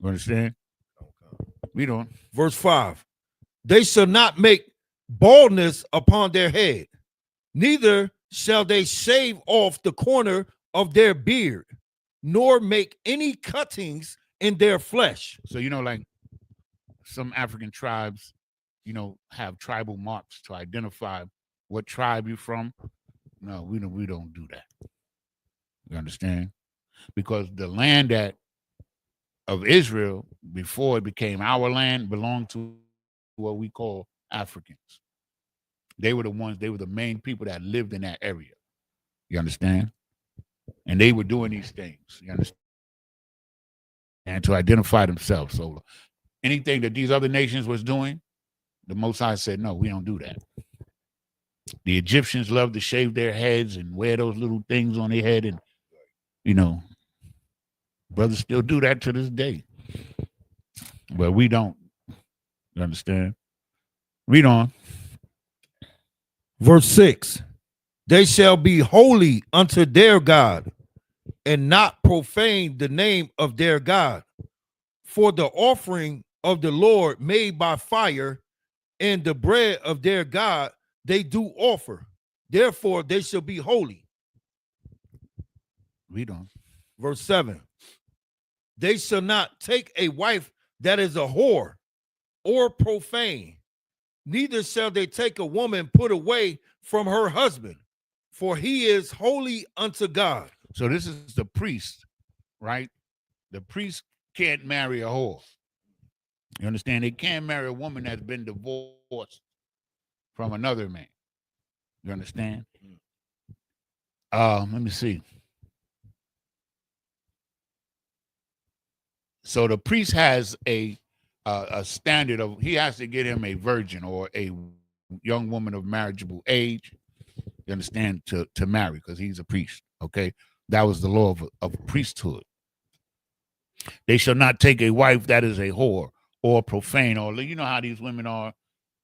You understand? Okay. Read on. Verse 5. They shall not make baldness upon their head, neither shall they shave off the corner of their beard, nor make any cuttings in their flesh. So, like some African tribes, have tribal marks to identify what tribe you're from. No, we don't do that. You understand? Because the land of Israel, before it became our land, belonged to what we call Africans. They were the main people that lived in that area. You understand? And they were doing these things. You understand? And to identify themselves. So anything that these other nations was doing, the Most High said, no, we don't do that. The Egyptians loved to shave their heads and wear those little things on their head. And, brothers still do that to this day. But we don't. You understand? Read on. Verse 6. They shall be holy unto their God, and not profane the name of their God. For the offering of the Lord made by fire, and the bread of their God they do offer. Therefore they shall be holy. Read on. Verse 7. They shall not take a wife that is a whore or profane, neither shall they take a woman put away from her husband, for he is holy unto God. So this is the priest, right? The priest can't marry a whore. You understand? They can't marry a woman that's been divorced from another man. You understand? Let me see. So the priest has a standard of, he has to get him a virgin or a young woman of marriageable age. You understand? To marry, because he's a priest. Okay, that was the law of priesthood. They shall not take a wife that is a whore or profane, or you know how these women are.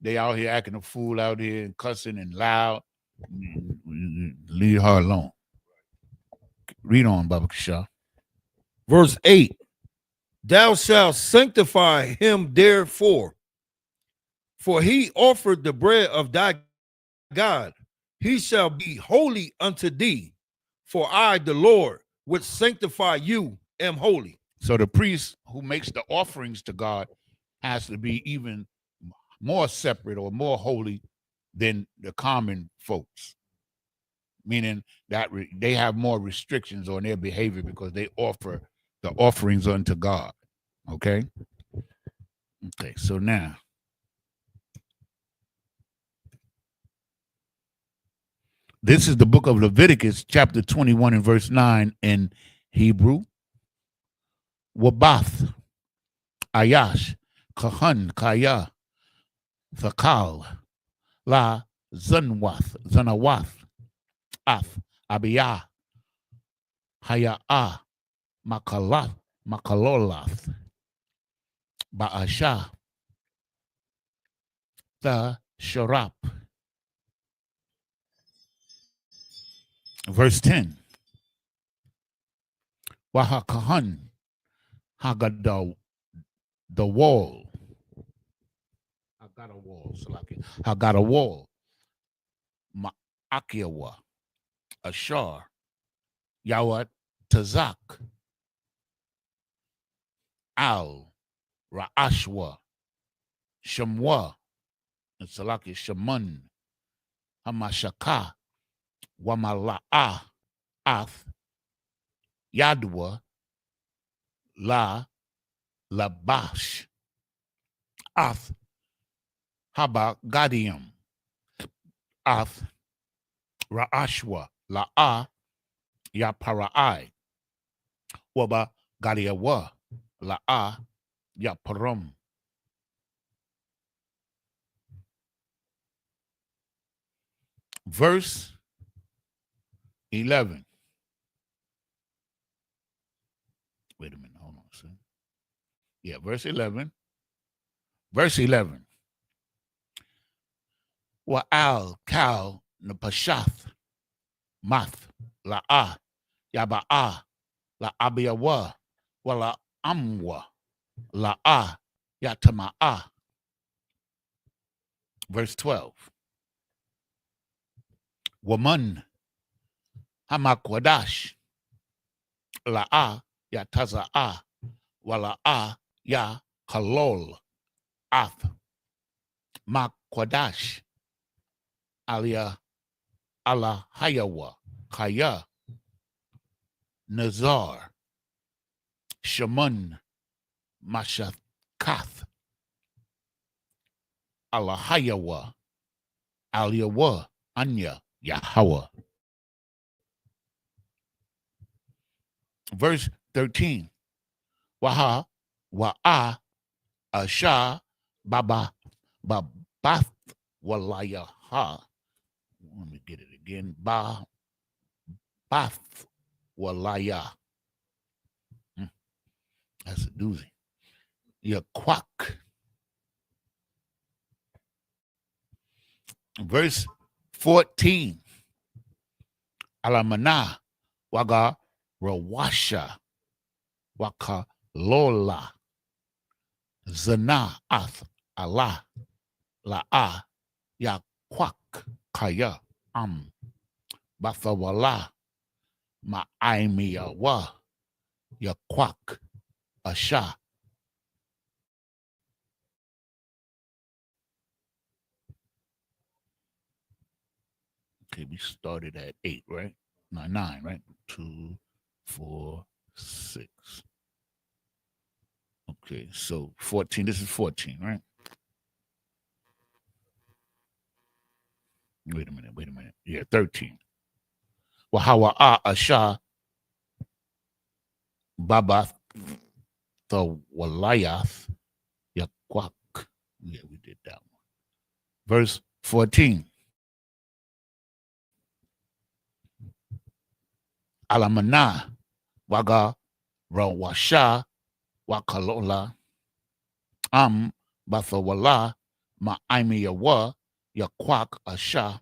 They out here acting a fool out here and cussing and loud. Leave her alone. Read on, Baba Shah. Verse 8. Thou shalt sanctify him therefore, for he offered the bread of thy God. He shall be holy unto thee, for I, the Lord, which sanctify you, am holy. So the priest who makes the offerings to God has to be even more separate or more holy than the common folks, meaning that they have more restrictions on their behavior because they offer the offerings unto God. Okay? Okay, so now this is the book of Leviticus, chapter 21 and verse 9 in Hebrew. Wabath, Ayash, Kahan, Kaya, Thakal, La, Zanawath, Ath, Abiyah, Haya'ah, Makalolath, Ba'asha, the Sharap. Verse 10. Wahakahan, Hagada, the wall. I got a wall, Salaki. I got a wall. Ma'akiawa, Ashar, Yawat, Tazak, Al, Ra'ashwa, Shamwa, and Salaki Shaman, Hamashaka, Wamala'a, Ath, Yadwa, La, Labash, Ath, Haba, Gadium, Ath, Ra'ashwa, La'a, Yapara'ai, Waba, Gadiawa, La'a, Yaparum. Verse 11. Wait a minute, hold on. See? Yeah, verse 11. Verse 11. Wa'al kal napashath math la'a yaba'a la'abiyawa wala amwa la'a yatama'a. Verse 12. Woman hamakwadash la'a yataza'a wala'a ya kalol ath makwadash alia ala hayawa kaya nazar shaman mashakath ala hayawa aliyawa anya Yahweh. Verse 13. Waha wa'a asha baba babath walaya ha. Let me get it again. Ba bath walaya. That's a doozy. Ya quack. Verse 14. Alamana waga rawasha waka lola zana ath Allah la'a ya quack kaya bathawala ma'aimiya wa ya quack asha. Okay, we started at 8, right? No, 9, right? 2, 4, 6. Okay, so 14. This is 14, right? Wait a minute. Yeah, 13. Wahawa'a asha babath the walayath yakwak. Yeah, we did that one. Verse 14. Alamana waga rawasha wakalola bathawala ma'imiyawa yakwak asha.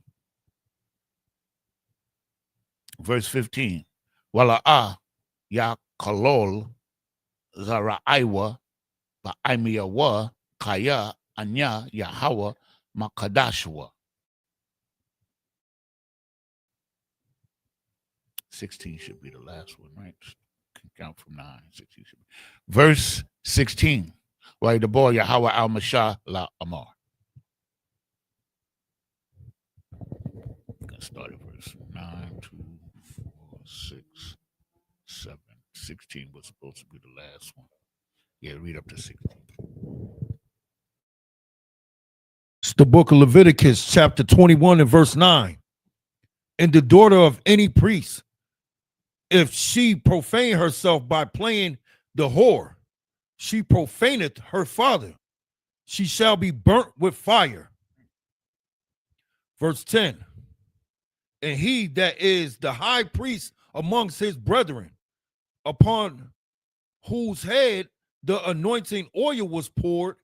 Verse 15. Wala'a ya kalol zaraiwa ba'imiyawa kaya anya Yahweh makadashwa. 16 should be the last one, right? Can count from 9. 16 should be. Verse 16. Why the boy Yahweh al Mashah la Amar. Gonna start at verse 9, 2, 4, 6, 7. 16 was supposed to be the last one. Yeah, read up to 16. It's the book of Leviticus, chapter 21 and verse 9. And the daughter of any priest, if she profane herself by playing the whore, she profaneth her father. She shall be burnt with fire. Verse 10. And he that is the high priest amongst his brethren, upon whose head the anointing oil was poured,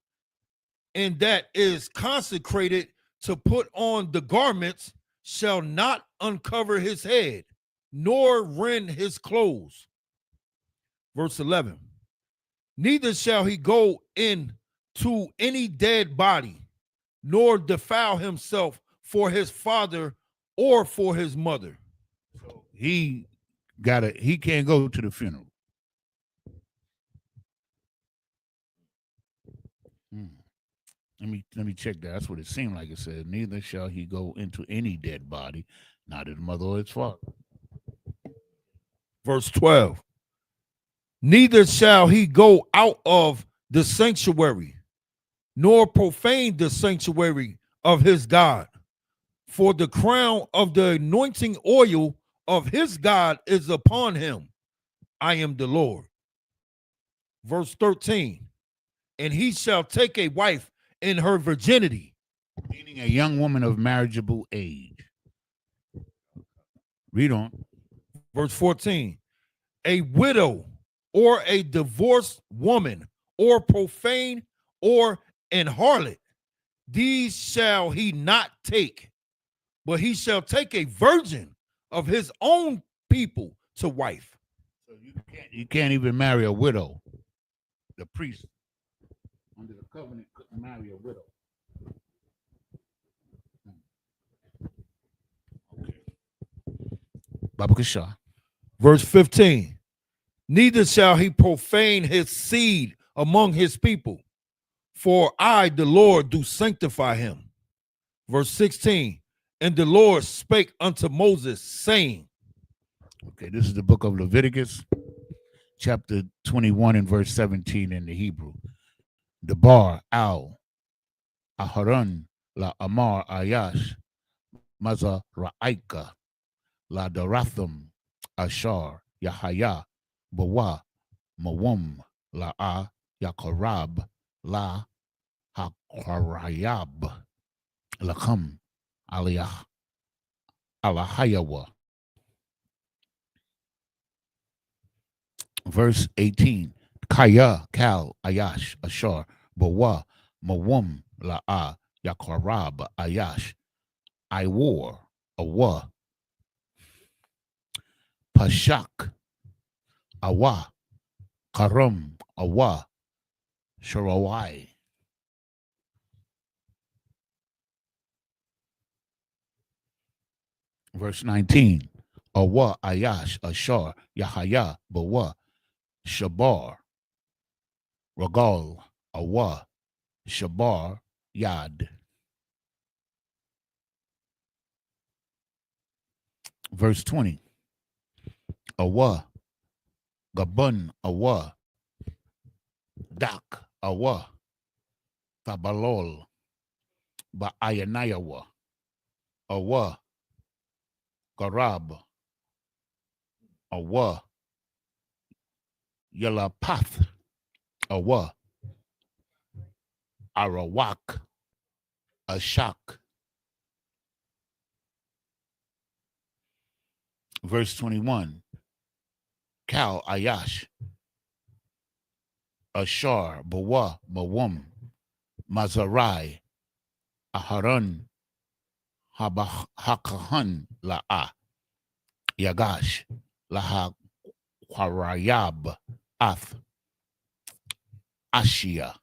and that is consecrated to put on the garments, shall not uncover his head, nor rend his clothes. Verse 11. Neither shall he go in to any dead body, nor defile himself for his father or for his mother. So he can't go to the funeral. Let me check that. That's what it seemed like it said. Neither shall he go into any dead body, not his mother or his father. Verse 12. Neither shall he go out of the sanctuary, nor profane the sanctuary of his God. For the crown of the anointing oil of his God is upon him. I am the Lord. Verse 13. And he shall take a wife in her virginity. Meaning a young woman of marriageable age. Read on. Verse 14. A widow or a divorced woman or profane or an harlot, these shall he not take, but he shall take a virgin of his own people to wife. So you can't even marry a widow. The priest under the covenant couldn't marry a widow. Okay. Baba Kasha. Verse 15. Neither shall he profane his seed among his people, for I, the Lord, do sanctify him. Verse 16. And the Lord spake unto Moses, saying. Okay, this is the book of Leviticus, chapter 21 and verse 17 in the Hebrew. Debar al Aharon la Amar Ayash Maza Ra'aika la Daratham Ashar Yahaya Bawa Mawum la A Yakarab la Hakarayab Lakam Aliyah Alahayawa. Verse 18. Kaya Kal Ayash Ashar Bawa Mawum la A Yakarab Ayash I war Awa Pashak Awa Karam Awa Sharawai. Verse 19. Awa Ayash Ashar Yahaya Bawa Shabar Ragal Awa Shabar Yad. Verse 20. Awa Gabun Awa Dak Awa Tabalol Baayanayawa Awa Garab Awa Yalapath Awa Arawak Ashak. Verse 21. Kal Ayash Ashar Bawa Mawum Mazarai Aharon Hakahan La'a Yagash Laha Kwarayab Ath Ashia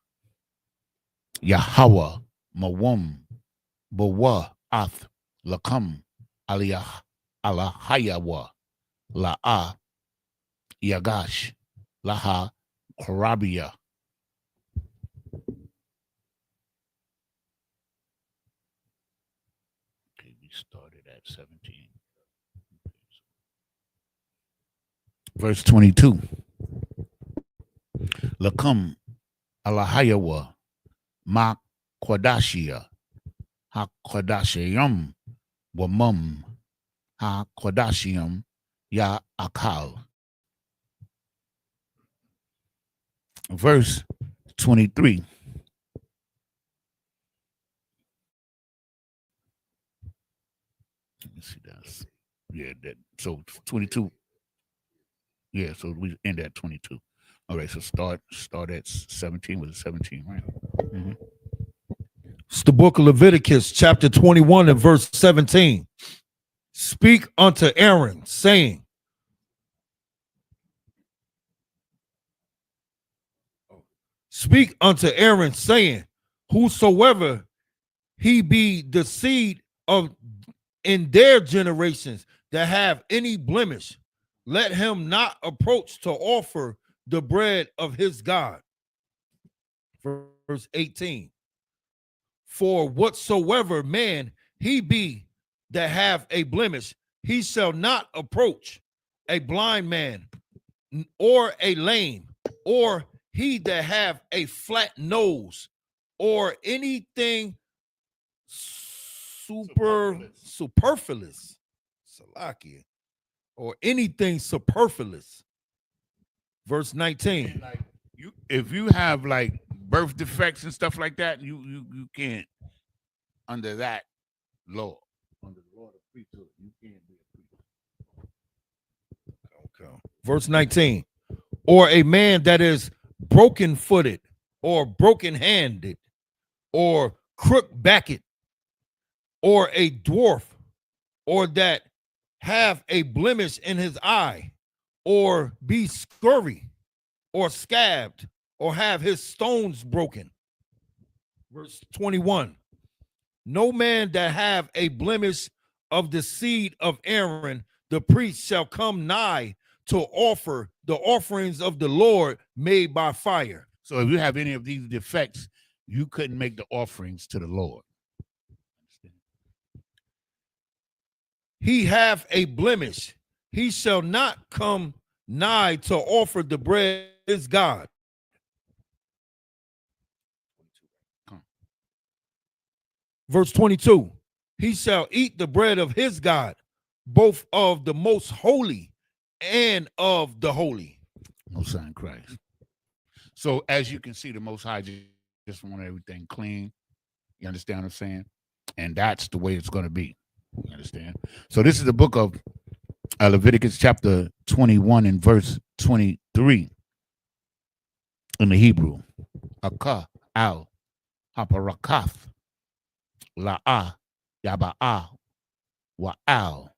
Yahweh Mawum Bawa Ath Lakam Aliyah Alahayawa La'a Yagash Laha Korabia. Okay, we started at 17. Verse 22. Lakam Alahayawa Ma Kodashia Ha Kodashiyam Wamum Ha Kodashiyam Ya Akal. Verse 23. Let me see that. Yeah, that so 22. Yeah, so we end at 22. All right, so start at 17. Was it 17, right? Mm-hmm. It's the book of Leviticus, chapter 21 and verse 17. Speak unto Aaron, saying, Speak unto Aaron, saying, whosoever he be the seed of in their generations that have any blemish, let him not approach to offer the bread of his God. Verse 18. For whatsoever man he be that have a blemish, he shall not approach a blind man, or a lame, or he that have a flat nose, or anything superfluous, Salakia, or anything superfluous. Verse 19. Like if you have like birth defects and stuff like that, you can't under that law. Under the law of priesthood, you can't be a priest. Okay. Verse 19. Or a man that is broken-footed, or broken-handed, or crook-backed, or a dwarf, or that have a blemish in his eye, or be scurvy, or scabbed, or have his stones broken. Verse 21. No man that have a blemish of the seed of Aaron, the priest, shall come nigh to offer the offerings of the Lord made by fire. So if you have any of these defects, you couldn't make the offerings to the Lord. He have a blemish, he shall not come nigh to offer the bread of his God. Verse 22. He shall eat the bread of his God, both of the most holy and of the holy. Most High in Christ. So as you can see, the Most High just want everything clean. You understand what I'm saying? And that's the way it's going to be. You understand? So this is the book of Leviticus chapter 21 and verse 23 in the Hebrew. Aka al haparakath la'ah yaba'ah wa'al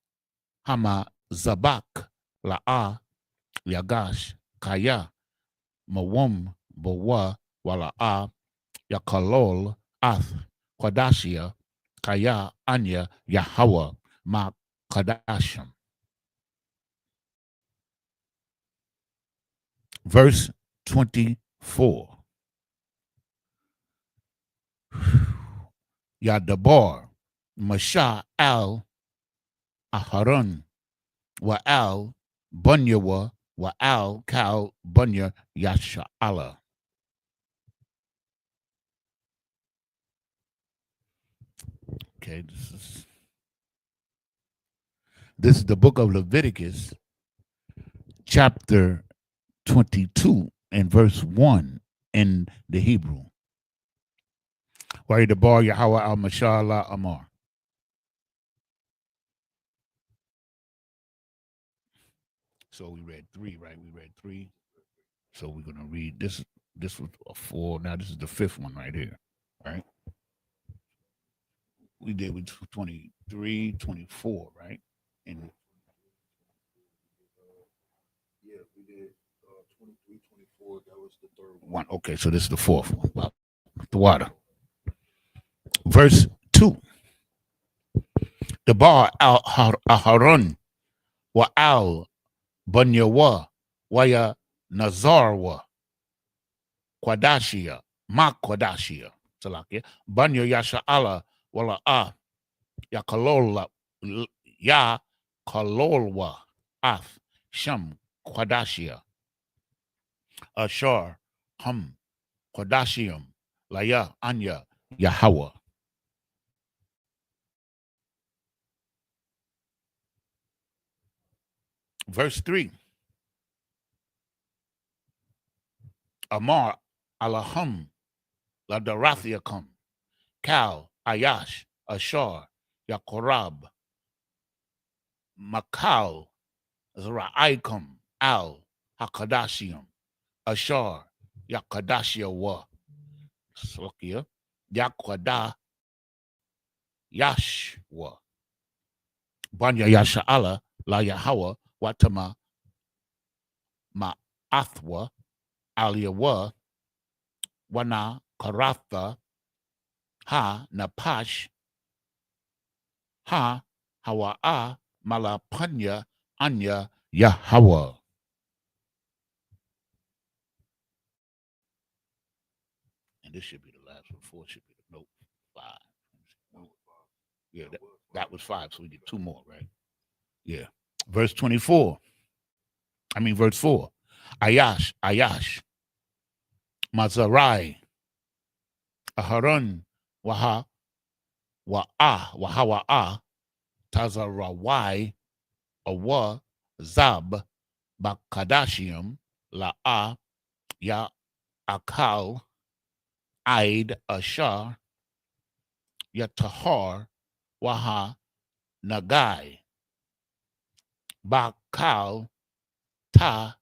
hama zabak la'ah yagash kaya mawam bawa wala'ah yakalol ath Qadashia Kaya Anya Yahweh Ma Kadashim. Verse 24. Yadabar Masha al Aharon wa al Bunyawa wa al Kal Bunya Yasha'ala. Okay, this is the book of Leviticus, chapter 22 and verse 1 in the Hebrew. Wa'id Yahweh al Mashallah Amar. So we read 3, right? We read 3. So we're gonna read this. This was a 4. Now this is the 5th one right here, right? We did with 23, 24, right? And yeah, we did 23, 24. That was the third one. Okay, so this is the 4th one. Wow. The water. Verse 2. The bar al Aharon wa al Bunyawa waya Nazarwa Quadashia Ma Quadashia. Salakia Bunya Yasha Allah wala ya kalola ya kalolwa af sham Quadashia Ashar hum Quadashium laya anya Yahweh. Verse 3. Amar alahum la darathiakum Kal Ayash Ashar Yakorab Makal Zra'aikum Al Hakadashium Ashar, Yakadashia wa. Slokia, Yakwada, Yashwa. Banya Yasha'ala, La Yahawa, Watama, Ma'athwa, Aliyawa, Wana, Karatha, Ha, Napash, Ha, Hawa'a, Malapanya, Anya, Yahweh. And this should be the last one. 4 should be the note 5. Yeah, that was 5. So we get 2 more, right? Yeah. Verse 4. Ayash, Mazarai, Aharon, Wahawa'a, Tazarawai, Awa, Zab, Bakadashium, La'a, Ya Akal, Aid, Ashar, Yatahar, Waha, Nagai, Bakal, Ta,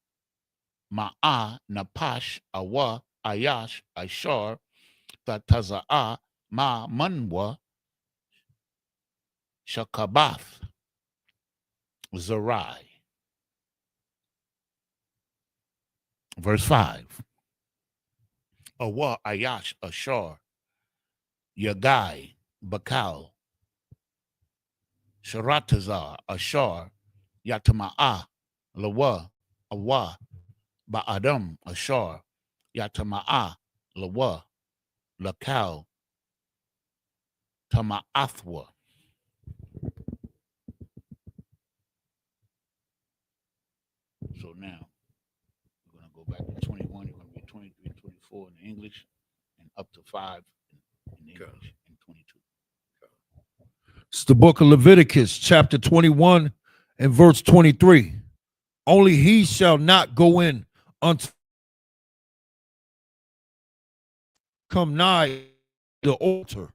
Ma'a, Napash, Awa, Ayash, Ashar, Taza'a, Ma Manwa, Shakabath, Zerai. Verse 5. Awa, Ayash, Ashar, Yagai, Bakal, Sharatazar, Ashar, Yatama'a, Lawa, Awa, Ba'adam, Ashar, Yatama'a, Lawa, Lakal, Tama'athwa. So now we're going to go back to 21. It's going to be 23, 24 in English, and up to 5 in English, and 22. It's the book of Leviticus, chapter 21 and verse 23. Only he shall not go in unto come nigh the altar,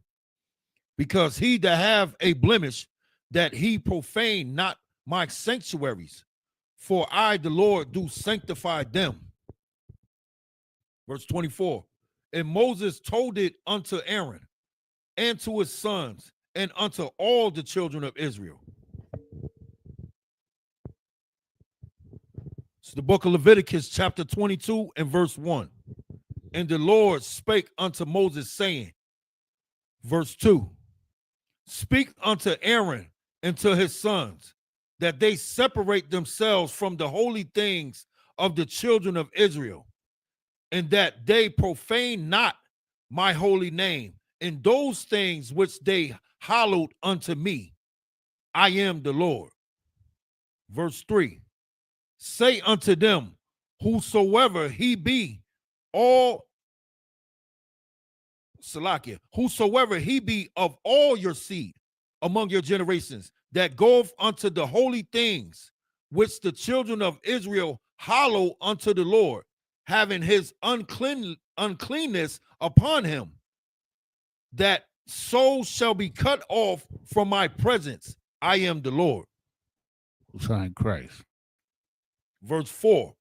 because he that have a blemish, that he profane not my sanctuaries, for I, the Lord, do sanctify them. Verse 24. And Moses told it unto Aaron and to his sons and unto all the children of Israel. It's the book of Leviticus, chapter 22 and verse 1. And the Lord spake unto Moses, saying, verse 2, speak unto Aaron and to his sons, that they separate themselves from the holy things of the children of Israel, and that they profane not my holy name in those things which they hallowed unto me. I am the Lord. Verse 3, say unto them, whosoever he be, whosoever he be of all your seed among your generations, that goeth unto the holy things which the children of Israel hallow unto the Lord, having his uncleanness upon him, that soul shall be cut off from my presence. I am the Lord. Who signed Christ? Verse 4,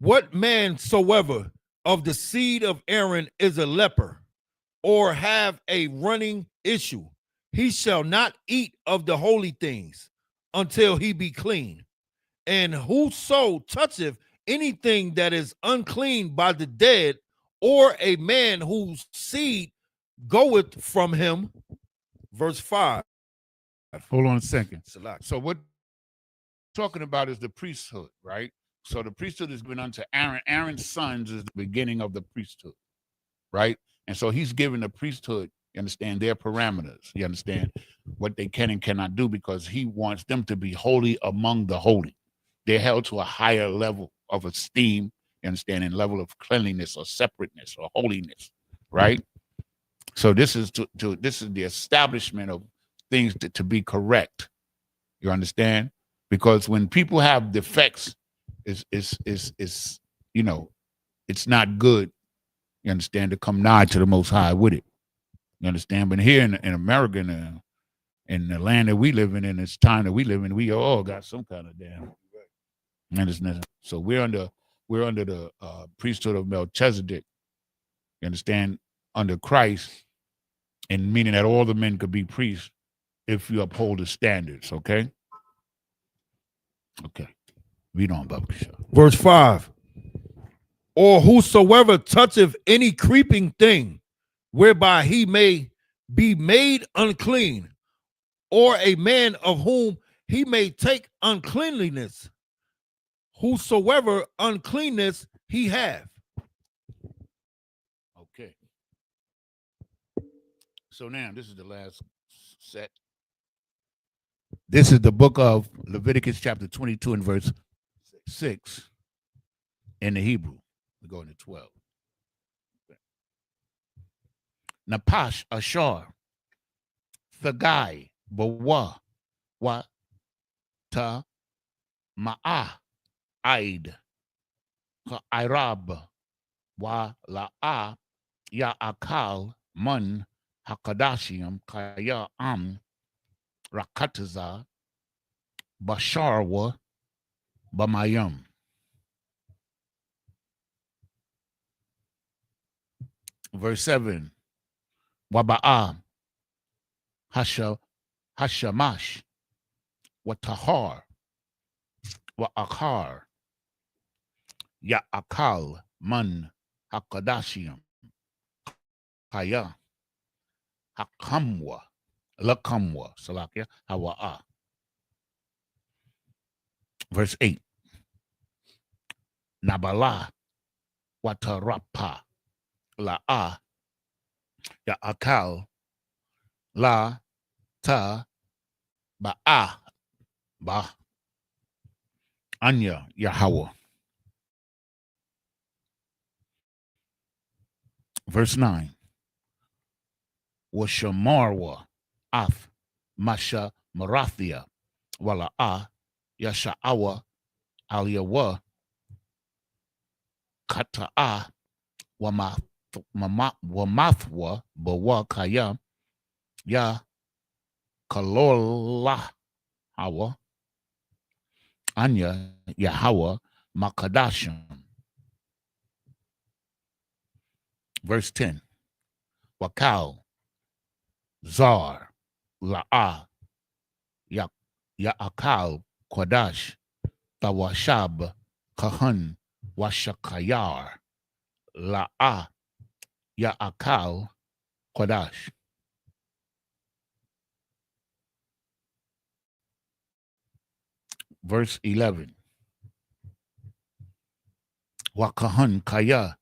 what man soever of the seed of Aaron is a leper, or have a running issue, he shall not eat of the holy things until he be clean. And whoso toucheth anything that is unclean by the dead, or a man whose seed goeth from him. Verse 5. Hold on a second. Select. So what we're talking about is the priesthood, right? So the priesthood is given unto Aaron. Aaron's sons is the beginning of the priesthood, right? And so he's given the priesthood, you understand, their parameters. You understand what they can and cannot do, because he wants them to be holy among the holy. They're held to a higher level of esteem, you understand, and level of cleanliness or separateness or holiness, right? So this is this is the establishment of things to be correct. You understand? Because when people have defects, is you know, it's not good, you understand, to come nigh to the Most High with it. You understand? But here in America, in the land that we live in this time that we live in, we all got some kind of damn. You understand? So we're under we're under the priesthood of Melchizedek. You understand? Under Christ, and meaning that all the men could be priests if you uphold the standards. Okay. Okay. Read on, Baba Kishore. Verse 5. Or whosoever toucheth any creeping thing, whereby he may be made unclean, or a man of whom he may take uncleanliness, whosoever uncleanness he have. Okay. So now this is the last set. This is the book of Leviticus chapter 22 and verse 6 in the Hebrew. We're going to 12. Napash Ashar, Thagai, Bawa, Wa, Ta, Ma'ah, Aid, Ha'irab, Wa, La'ah, Ya Akal, Mun, Hakadashim, Kaya Am, Rakataza, Basharwa, Bamayam. Verse 7. Waba'a, Hashamash, Watahar, Wa'akar, Ya'akal, Man, Hakadashim, Kaya, Hakamwa, Lakamwa, Salakia, Hawa'a. Verse 8. Nabala, Watarapa, La'a, Ya'akal, La, Ta, Ba'a, Ba, Anya, Yahweh. Verse 9. Washamarwa, Ath, Masha, Marathia, Wala'a, Yasha'awa, Aliyawa, Kata'a, Wamathwa, Bawa Kaya, Ya Kalola Hawa, Anya Yahweh Makadashim. Verse 10. Wakal Zar La'a Ya'akal Kwadash Tawashab Kahan Washakayar La'a Ya'akal Kwadash. Verse 11. Wakahan Kaya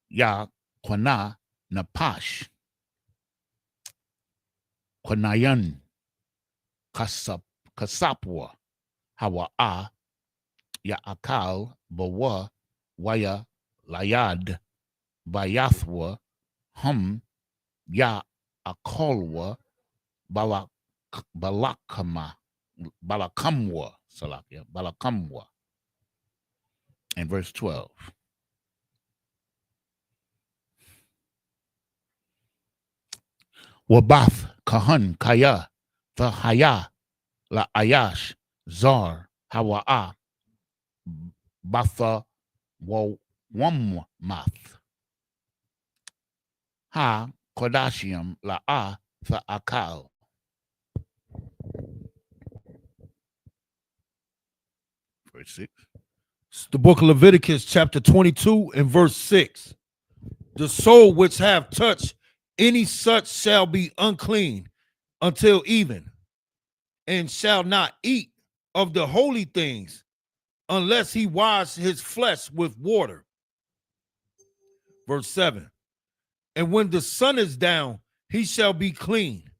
Ya Kwana Napash Kwanayan Kasapwa Hawa'a Ya'akal Bawa Waya Layad Bayathwa Hum Ya Akolwa Balakamwa Salakia Balakamwa. And verse 12. Wabath Kahan Kaya Thahaya La Ayash Zar Hawa'a Batha Wammath Ha Kodashium La'a Tha'akal. Verse 6. It's the book of Leviticus, chapter 22, and verse 6. The soul which have touched any such shall be unclean until even, and shall not eat of the holy things unless he wash his flesh with water. Verse 7. And when the sun is down, he shall be clean,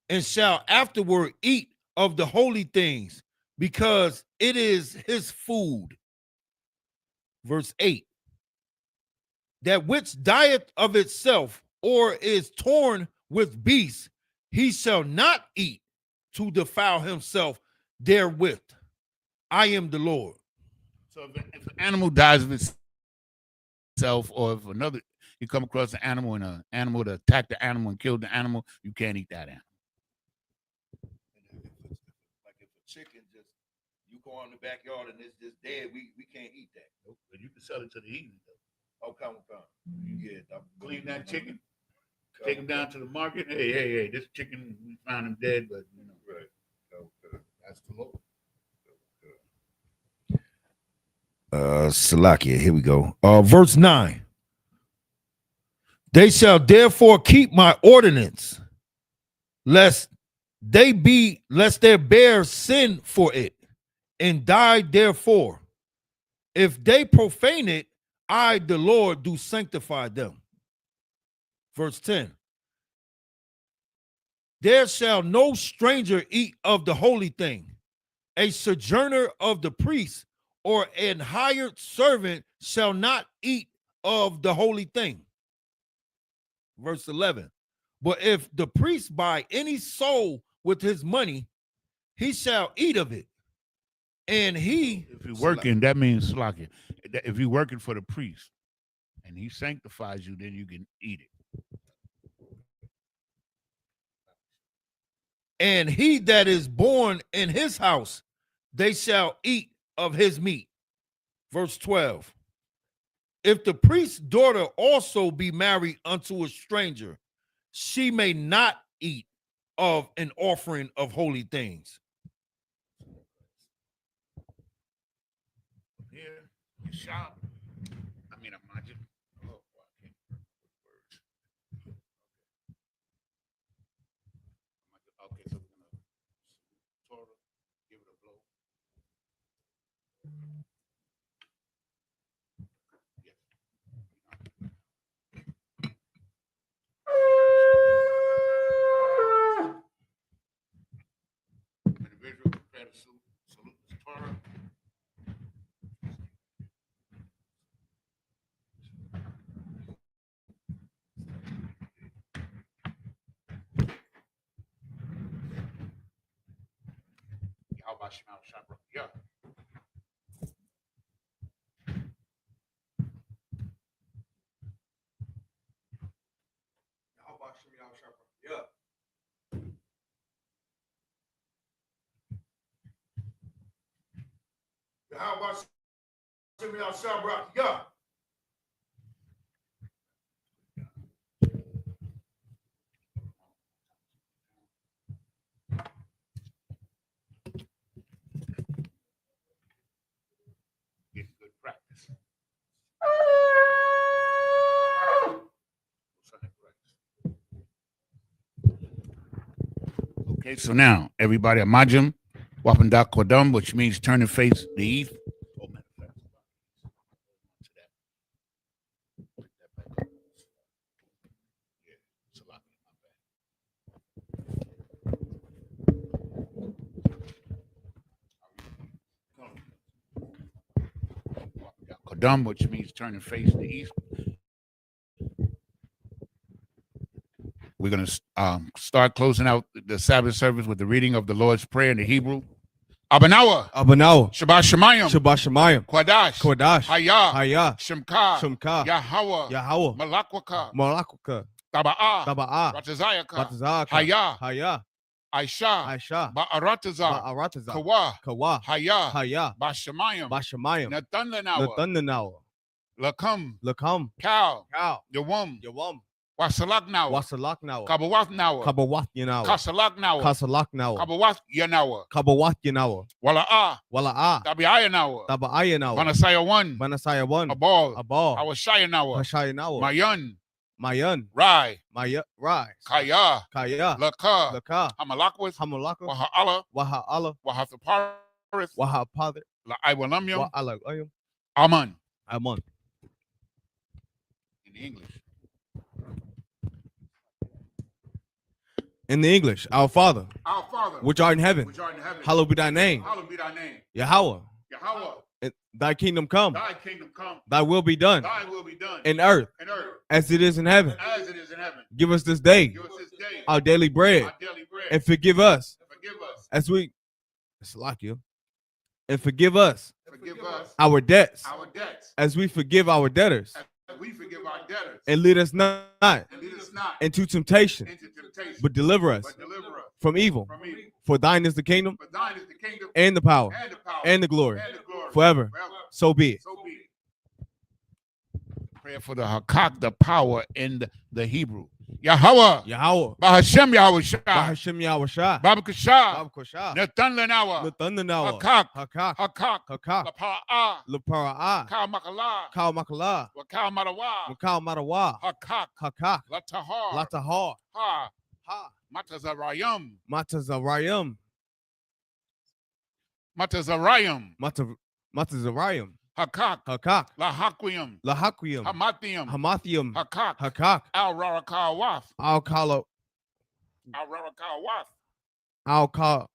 and shall afterward eat of the holy things, because it is his food. Verse 8. That which dieth of itself, or is torn with beasts, he shall not eat to defile himself therewith. I am the Lord. So if an animal dies of itself, or if another, you come across an animal and an animal to attack the animal and kill the animal, you can't eat that animal. Like if a chicken just, you corn in the backyard and it's just dead, we can't eat that. Nope, but you can sell it to the heathen though. Oh, come. Yeah, Clean that chicken, take him down to the market. Hey, this chicken, we found him dead, but you know, right. Okay. that's the Lord. Salakia, here we go. Verse 9. They shall therefore keep my ordinance, lest there bear sin for it, and die therefore. If they profane it, I, the Lord, do sanctify them. Verse 10. There shall no stranger eat of the holy thing. A sojourner of the priest or an hired servant shall not eat of the holy thing. Verse 11. But if the priest buy any soul with his money, he shall eat of it. And he, if you're working, that means Salakia. If you're working for the priest and he sanctifies you, then you can eat it. And he that is born in his house, they shall eat of his meat. Verse 12. If the priest's daughter also be married unto a stranger, she may not eat of an offering of holy things. Here, you shop. I mean, imagine. Oh, I can't words. Okay, so we're gonna Torah, give it a blow. Individual prepare to salute the Torah. Yahweh Shema Shabrak. Yeah. Yeah. How about Shimmy Al Shabrak? Yeah. Get good practice. Okay, so now everybody, Amajim, Wapandak Kodam, which means turn and face the east. Kodam, which means turn and face the east. We're going to start closing out the Sabbath service with the reading of the Lord's Prayer in the Hebrew. Abanawa, Shabbat Shemayim, Kodash, Hayah, Shemka, Yahweh, Malakwaka, Taba'ah, Ratazayaka, Hayah, Aisha, Ba'arataza, Kawa, Hayah, Bashamayim, Nathanawa, Lakam, Cow, Yawam, Wasalaknawa, Kabawathnawa, Kasalaknawa, Kabawath Wala'ah, Tabiayanawa, Manasaya 1, Abal, Awashayanawa, Mayan, Rai, Kaya, Laka, Hamalakwith, Waha'ala, Wahathaparith, La'aiwalamyam, Aman. In the English. In the English, our Father, which art in heaven, hallowed be thy name. Yahweh. And thy kingdom come. Thy will be done. In earth, as it is in heaven. Give us this day our daily bread. And forgive us as we and forgive us our debts as we forgive our debtors. And lead us not into temptation, but deliver us from evil. For thine is the kingdom For thine is the kingdom and the power and the power and the glory and the glory forever. So be it. So be it. Prayer for the Hakak, the power in the Hebrew. Yahweh, Yahweh. Bahashem Yahweh Shai, Bahashem Yahweh Shai. Baba Kashah, Baba Koshah. Nathan Lenawa, Nathanawa. Hakak, Hakak. Hakak, Hakak. Lapa'ah, Lepara'ah. Kal Makala, Kal Makala. Wakal Marawa, Makal Marawa. Hakak, Hakak. Latahar, Latahar. Ha, Ha. Matazarayam, Matazarayim. Matazarayam, Matazarayim. Hakak, Hakak. Lahaquium, Lahaquium. Hamathium, Hamathium. Hakak, Hakak. Al Rarakawaf, Al-Kala. Al Rarakawaf, Al-Kala.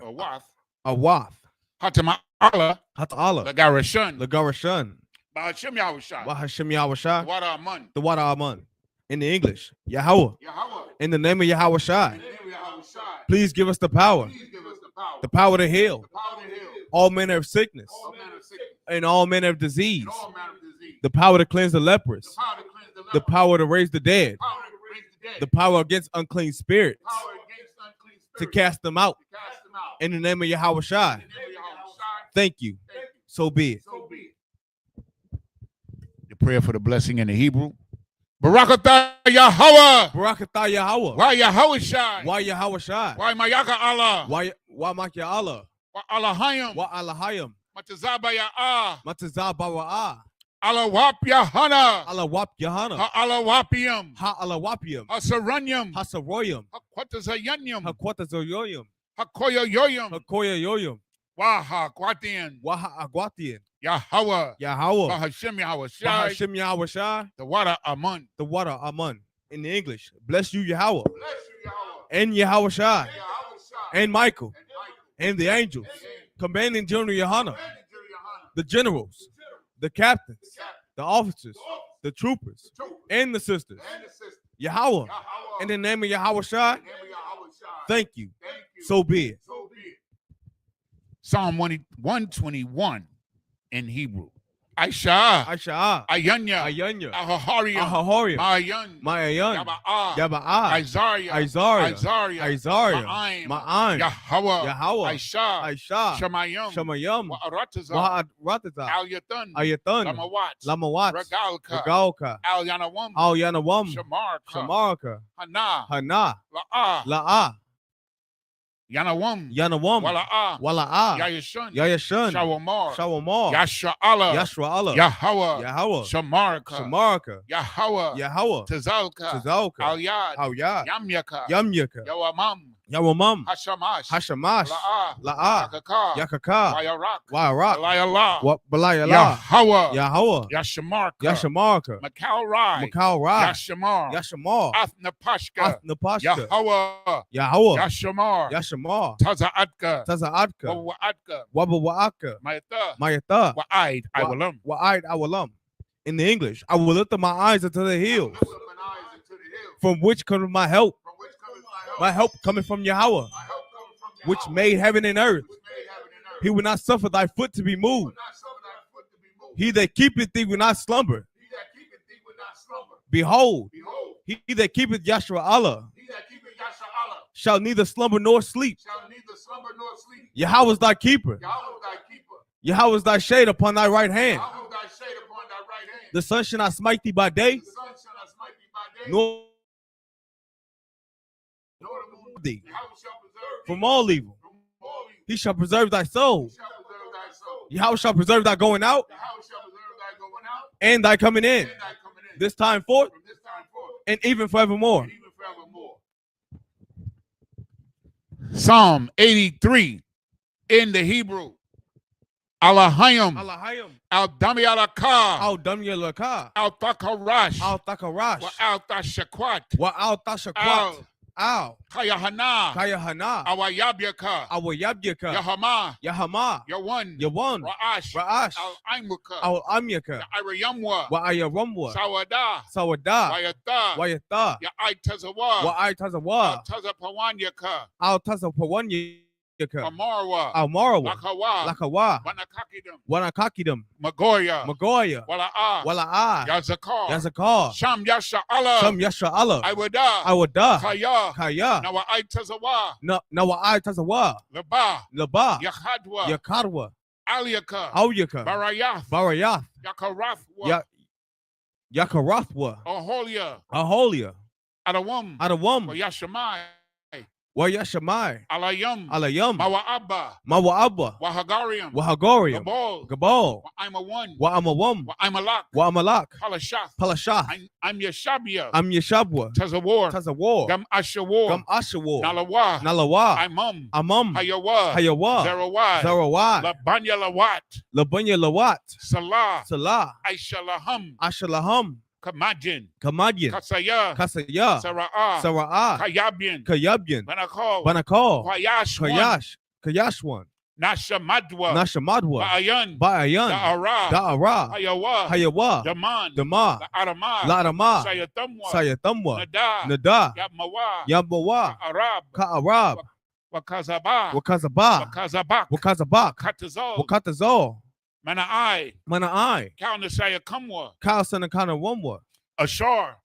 or Wath, Awath. Hatama Allah, Hata'ala. Lagarashan, Lagarashan. Bahashem Yahweh Shai, Bahashem Yahweh Shai. Wada Amun, The water Aman. In the English. Yahweh. Yahweh. In the name of Yahweh Shai. In the name of Yahweh Shai. Please give us the power. Please give us the power. The power to heal. The power to heal. All manner of sickness. All manner of sickness. And all manner of disease. And all manner of disease. The power to cleanse the lepers. The power to cleanse the The leper. power to raise the dead. Power to raise the dead. The power against unclean spirits. Power against unclean To spirits. cast them out. To cast them out. In the name of Yahweh Shai. In the name of Yahweh Shai. Thank you. Thank you. So be it. So be it. the prayer for the blessing in the Hebrew. Barakatah Yahweh, Barakatah Yahweh. why Yahweh Shai, Why Yahweh Shai? why Mayaka Allah, Why Makya Allah? why Allahayim, Why Allahayim? Matazaba Ya'ah, Matazah Bara'ah. Alawap Yahana, Allah Wap Yahana. Alawapium, Ha Allah Wapium. Asaranyam, Hasaroyim. Hakwatazayanyam, Hakwatazoyoyim. Hakoya Yoyam, Hakoya Yoyim. Waha Kwatian, Waha Agwatian. Yahweh, Yahweh. Bahashem Yahweh Shai, Bahashem Yahweh Shai. the water Amun. The water Amun. In the English. Bless you, Yahweh. Bless you, Yahweh. And Yahweh Shai. Yahweh Shai. And Michael. And Michael. And the angels. Commanding General Yohana. Commanding General Yohana. The generals. The captains. The officers. The troopers. And the sisters. And the sister. Yahweh. Yahweh. In the name of Yahweh Shai. In the name of Yahweh Shai. Thank you. Thank you. So be it. So be it. Psalm 121 in Hebrew. Aisha, Aisha. Ayanya, Ayanya. Ahahariam, Ahahoria. Mayan, Mayan. Yaba'ah, Yaba'ah. Isaiah, Isaiah. Isaiah, Isaiah. Ma'aim, Ma'an. Yahweh, Yahweh. Aisha, Aisha. Shamayim, Shamayam. Wa'aratazah, Wa'aratazah. Al-Yatan, Ayatan. Lamawat, Lamawat. Regalka, Regalka. Al-Yanawam, Al-Yanawam. Shamarka, Shamarka. Hana, Hana. La'ah, La'ah. Yanawam, Yanawam. Wala'ah, Wala'ah. Yayashun, Yayashun. Shawamar, Shawamar. Yashra Allah, Yashra Allah. Yahweh, Yahweh. Shamarka, Shamarka. Yahweh, Yahweh. Tazalka, Tazalka. Al-Yad, Al-Yad. Yamyaka, Yamyaka. Yawamam, Yawamam. Hashamash, Hashamash. La'ah, La'ah. Yakaka, Yakaka. Wayarak, Wa'arak. Alayallah, What Balayala. Yahweh, Yahweh. Yashamarka, Yashamarka. Makal Rai, Makal Ra. Yashamar, Yashamar. Athnapashka, Athnapashka. Yahweh, Yahweh. Yashamar, Yashamar. Taza'atka, Taza'atka. Wa'atka, Waba Wa'aka. Mayata, Mayata. Wa'aid, Iwalam, Wa'aid Awalam. In the English, I will lift up my eyes unto the hills, Lift up mine eyes into the hill. from which cometh my help. From which cometh my help. My help cometh from Yahweh, My help cometh from which Yahweh, made heaven and earth. which made heaven and earth. He will not suffer thy foot to be Will moved. not suffer thy foot to be moved. He that keepeth thee will not slumber. He that keepeth thee will not slumber. Behold, Behold, he that keepeth Yahshua Allah he that keepeth Yasha Allah shall neither slumber nor sleep. shall neither slumber nor sleep. Yahweh is thy keeper. Yahweh is thy keeper. Yahweh is thy shade upon thy right hand. Yahweh is thy shade upon thy right hand. The sun shall not smite thee by day, The sun shall not smite thee by day, nor nor the moon. thee Yahweh shall preserve thee from all evil. from all evil. He shall preserve thy soul. He shall preserve thy soul. Yahweh shall preserve thy going out Yahweh shall preserve thy going out and thy coming in, and thy coming in. this time forth From this time forth and even forevermore. and even forevermore. Psalm 83 in the Hebrew. Alahayim, Allahayim. Al-Dami Alaka, Al Damya Laka. Al-Takarash, Al Takarash. wa Al-Tashakwat, Wa Al Tashakwat. Al Kayahana, Kayahana. Awayabyaka, Awayabyaka. Yahama, Yahama. Yawan, Yawan. Ra'ash, Ra'ash. Al-Aimuka, Al Amyaka. Irayamwa, Wa Ayaramwa. Sawada, Sawada. Wayata, Wayata. Ya'ai Tazawa, Wa Ay Tazawa. Tazapawanyaka, Al Tazapawanya. Amarwa, Almarwa, Lakawa, Lakawa, Wanakakidum, Wanakakidum, Magoya, Magoya, Wala'a, Wala'a, Yazakar, Yazakar, Sham Yasha Allah, Sham Yasha Allah, Iwada, Awada, Kaya, Kaya, Nawa Aitazawa, Nawa Tazawa, Laba, Laba, Yakhadwa, Yakadwa, Aliaka, Auyaka, Barayath, Barayath, Yakarathwa, Yakarathwa, Aholia, Aholia, Adawam, Adawam, Yashamai, Wayashamai, Alayam, Alayam, Mawa'abba, Mawa'abba, Wahagariam, Wahagorium, Gabal, Gabal, Wa'ima1, Wa'amawam, Wa'imalak, Wa'amalak, Palashath, Palashath, I'm Yashabia, Am Yeshabwa, Tazawar, Tazawar, Gam Ashawar, Gam Ashawar, Nalawa, Nalawa, Imam, Amam, Hayawa, Hayawa, Zerawai, Zarawai, Labanya Lawat, Labunya Lawat, Salah, Salah, Aishalaham, Ashalaham, Kamadjin, Kamadian, Kasaya, Kasaya, Sara'ah, Sara'ah, Kayabian, Kayabian, Banakal, Banakal, Kwayashwan, Kayash, Kayashwan, Nashamadwa, Nashamadwa, Ba'ayan, Ba'ayan, Da'ara, Da'ara, Hayawa, Hayawa, Daman, Dama, La'arama, La'arama, Sayatamwa, Sayatamwa, Nada, Nada, Yamawa, Yabawa, Arab, Ka'arab, Wakazaba, Wakazaba, Wakazabak, Wakazabak, Katazal, Wakatazal, Mana'ai, Mana'ai, Counter Sayakamwa, Kalsan and Kanawamwa, Ashar,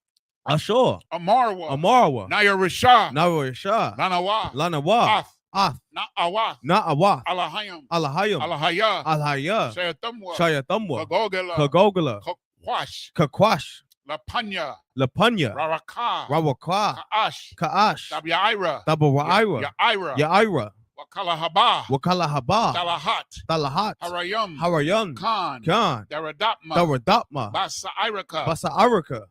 Ashur, Amarwa, Amarwa, Naya Rishah, Nawarisha, Lanawa, Lanawa, Ath, Ath, Na'awath, Na'awa, Alahayam, Alahayam, Alahaya, Alhaya, Sayatamwa, Shayatamwa, Kagogala, Kagogala, Kakwash, Kakwash, Lapanya, Lapanya, Raraka, Rawaka, Ka'ash, Ka'ash, Tabiaira, Tabawaira, Ya'ira, Ya'ira, Wakalahaba, Wakalahaba, Dalahat, Talahat, Harayam, Harayan, Khan, Khan, Daradapma, Daradapma, Basairaka, Basa'araka,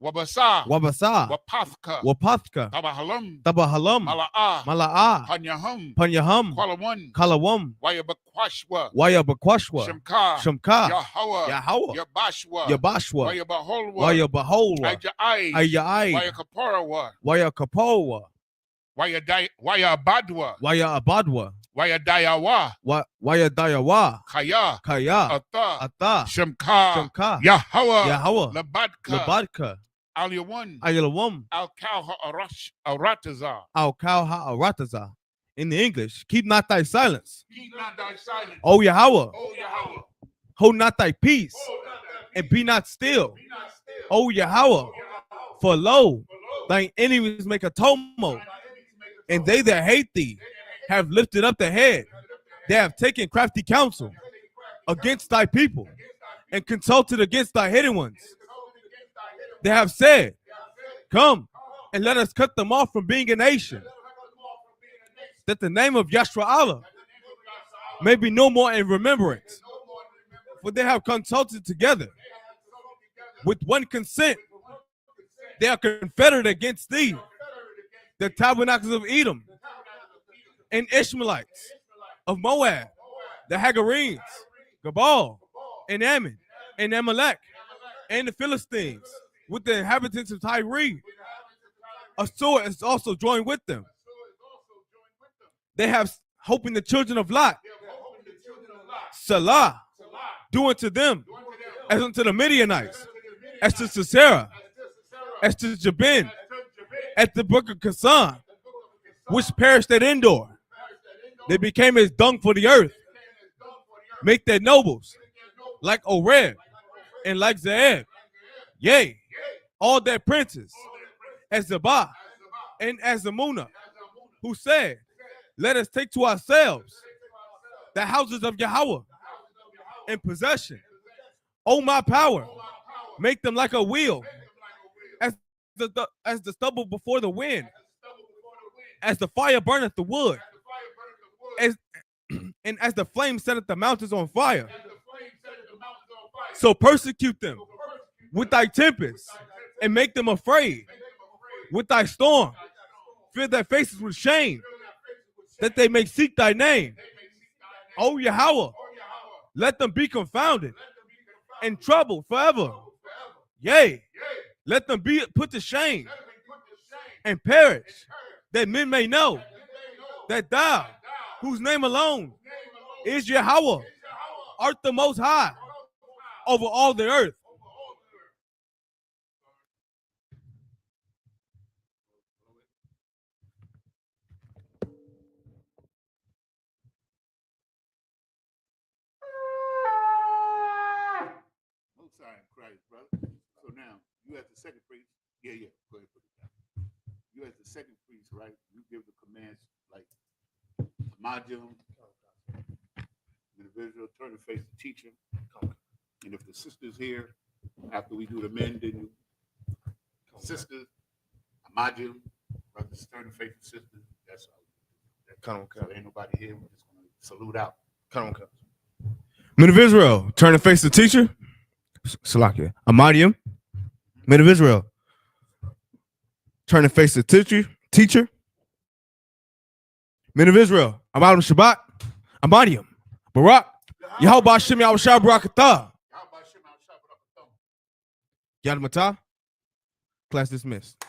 Wabasa, Wabasa, Wapathka, Wapathka, Tabahalam, Tabahalam, Mala'ah, Mala'ah, Panyahum, Panyaham, Kwalawan, Kalawam, Wayabakwashwa, Wayabakwashwa, Shemka, Shamka, Yahawa, Yahawa, Yabashwa, Yabashwa, Wayabaholwa, Wayabaholwa, Aja'ai, Ayai, Wayakaporawa, Wayakapowa, Wayabadwa, Wayabadwa, Wayadayawa, Wayadayawa, Kaya, Kaya, Ata, Ata, Shemka, Shamka, Yahawa, Yahawa, Labadka, Labadka, Aliyawan, Ayalawam, Al-Kalha Arataza. Al-Kalha Arataza. In the English, keep not thy silence. Keep not thy silence. O Yahweh, O Yahweh. hold not thy peace, Hold not thy and be not still. Be not still. O Yahweh, for lo, thine enemies make a tumult, and they that hate thee have lifted up their head. They have taken crafty counsel against thy people and consulted against thy hidden ones. They have said, come and let us cut them off from being a nation, that the name of Yahshua Allah may be no more in remembrance. For they have consulted together with one consent. They are confederate against thee, the tabernacles of Edom and Ishmaelites of Moab, the Hagarenes, Gabal, and Ammon, and Amalek, and the Philistines, with the inhabitants of Tyre. A sword is also joined with them. They have hope in the children of Lot. Salah, do unto them as unto the Midianites, as to Sisera, as to Jabin, at the brook of Kasan, which perished at Endor. They became as dung for the earth. Make their nobles like Oreb and like Zeeb. Yea, all their princes, as Zabah and as Zamuna, who said, let us take to ourselves the houses of Yahweh in possession. O my power, make them like a wheel, as the stubble before the wind, as the fire burneth the wood, and as the flame setteth the mountains on fire. So persecute them with thy tempest, and make them afraid with thy storm. Fill their faces with shame, that they may seek thy name. O Yahweh, let them be confounded and troubled forever. Yea, let them be put to shame and perish, that men may know that thou, whose name alone is Yahweh, art the most high over all the earth. You as the second priest, yeah. Go ahead, put it down. You as the second priest, right? You give the commands like Majum, individual, turn and face the teacher. And if the sister's here, after we do the men, then you sisters, Majum, brothers, turn and face the sisters. That's all. Come on, So ain't nobody here. We're just gonna salute out. Come on. Men of Israel, turn and face the teacher. Salakia. Amadium. Men of Israel, turn and face the teacher. Men of Israel, Amadim Shabbat. Amadium. Barak. Yahweh Hashem Yahweh Shah Barakatah. Yad Matah. Class dismissed.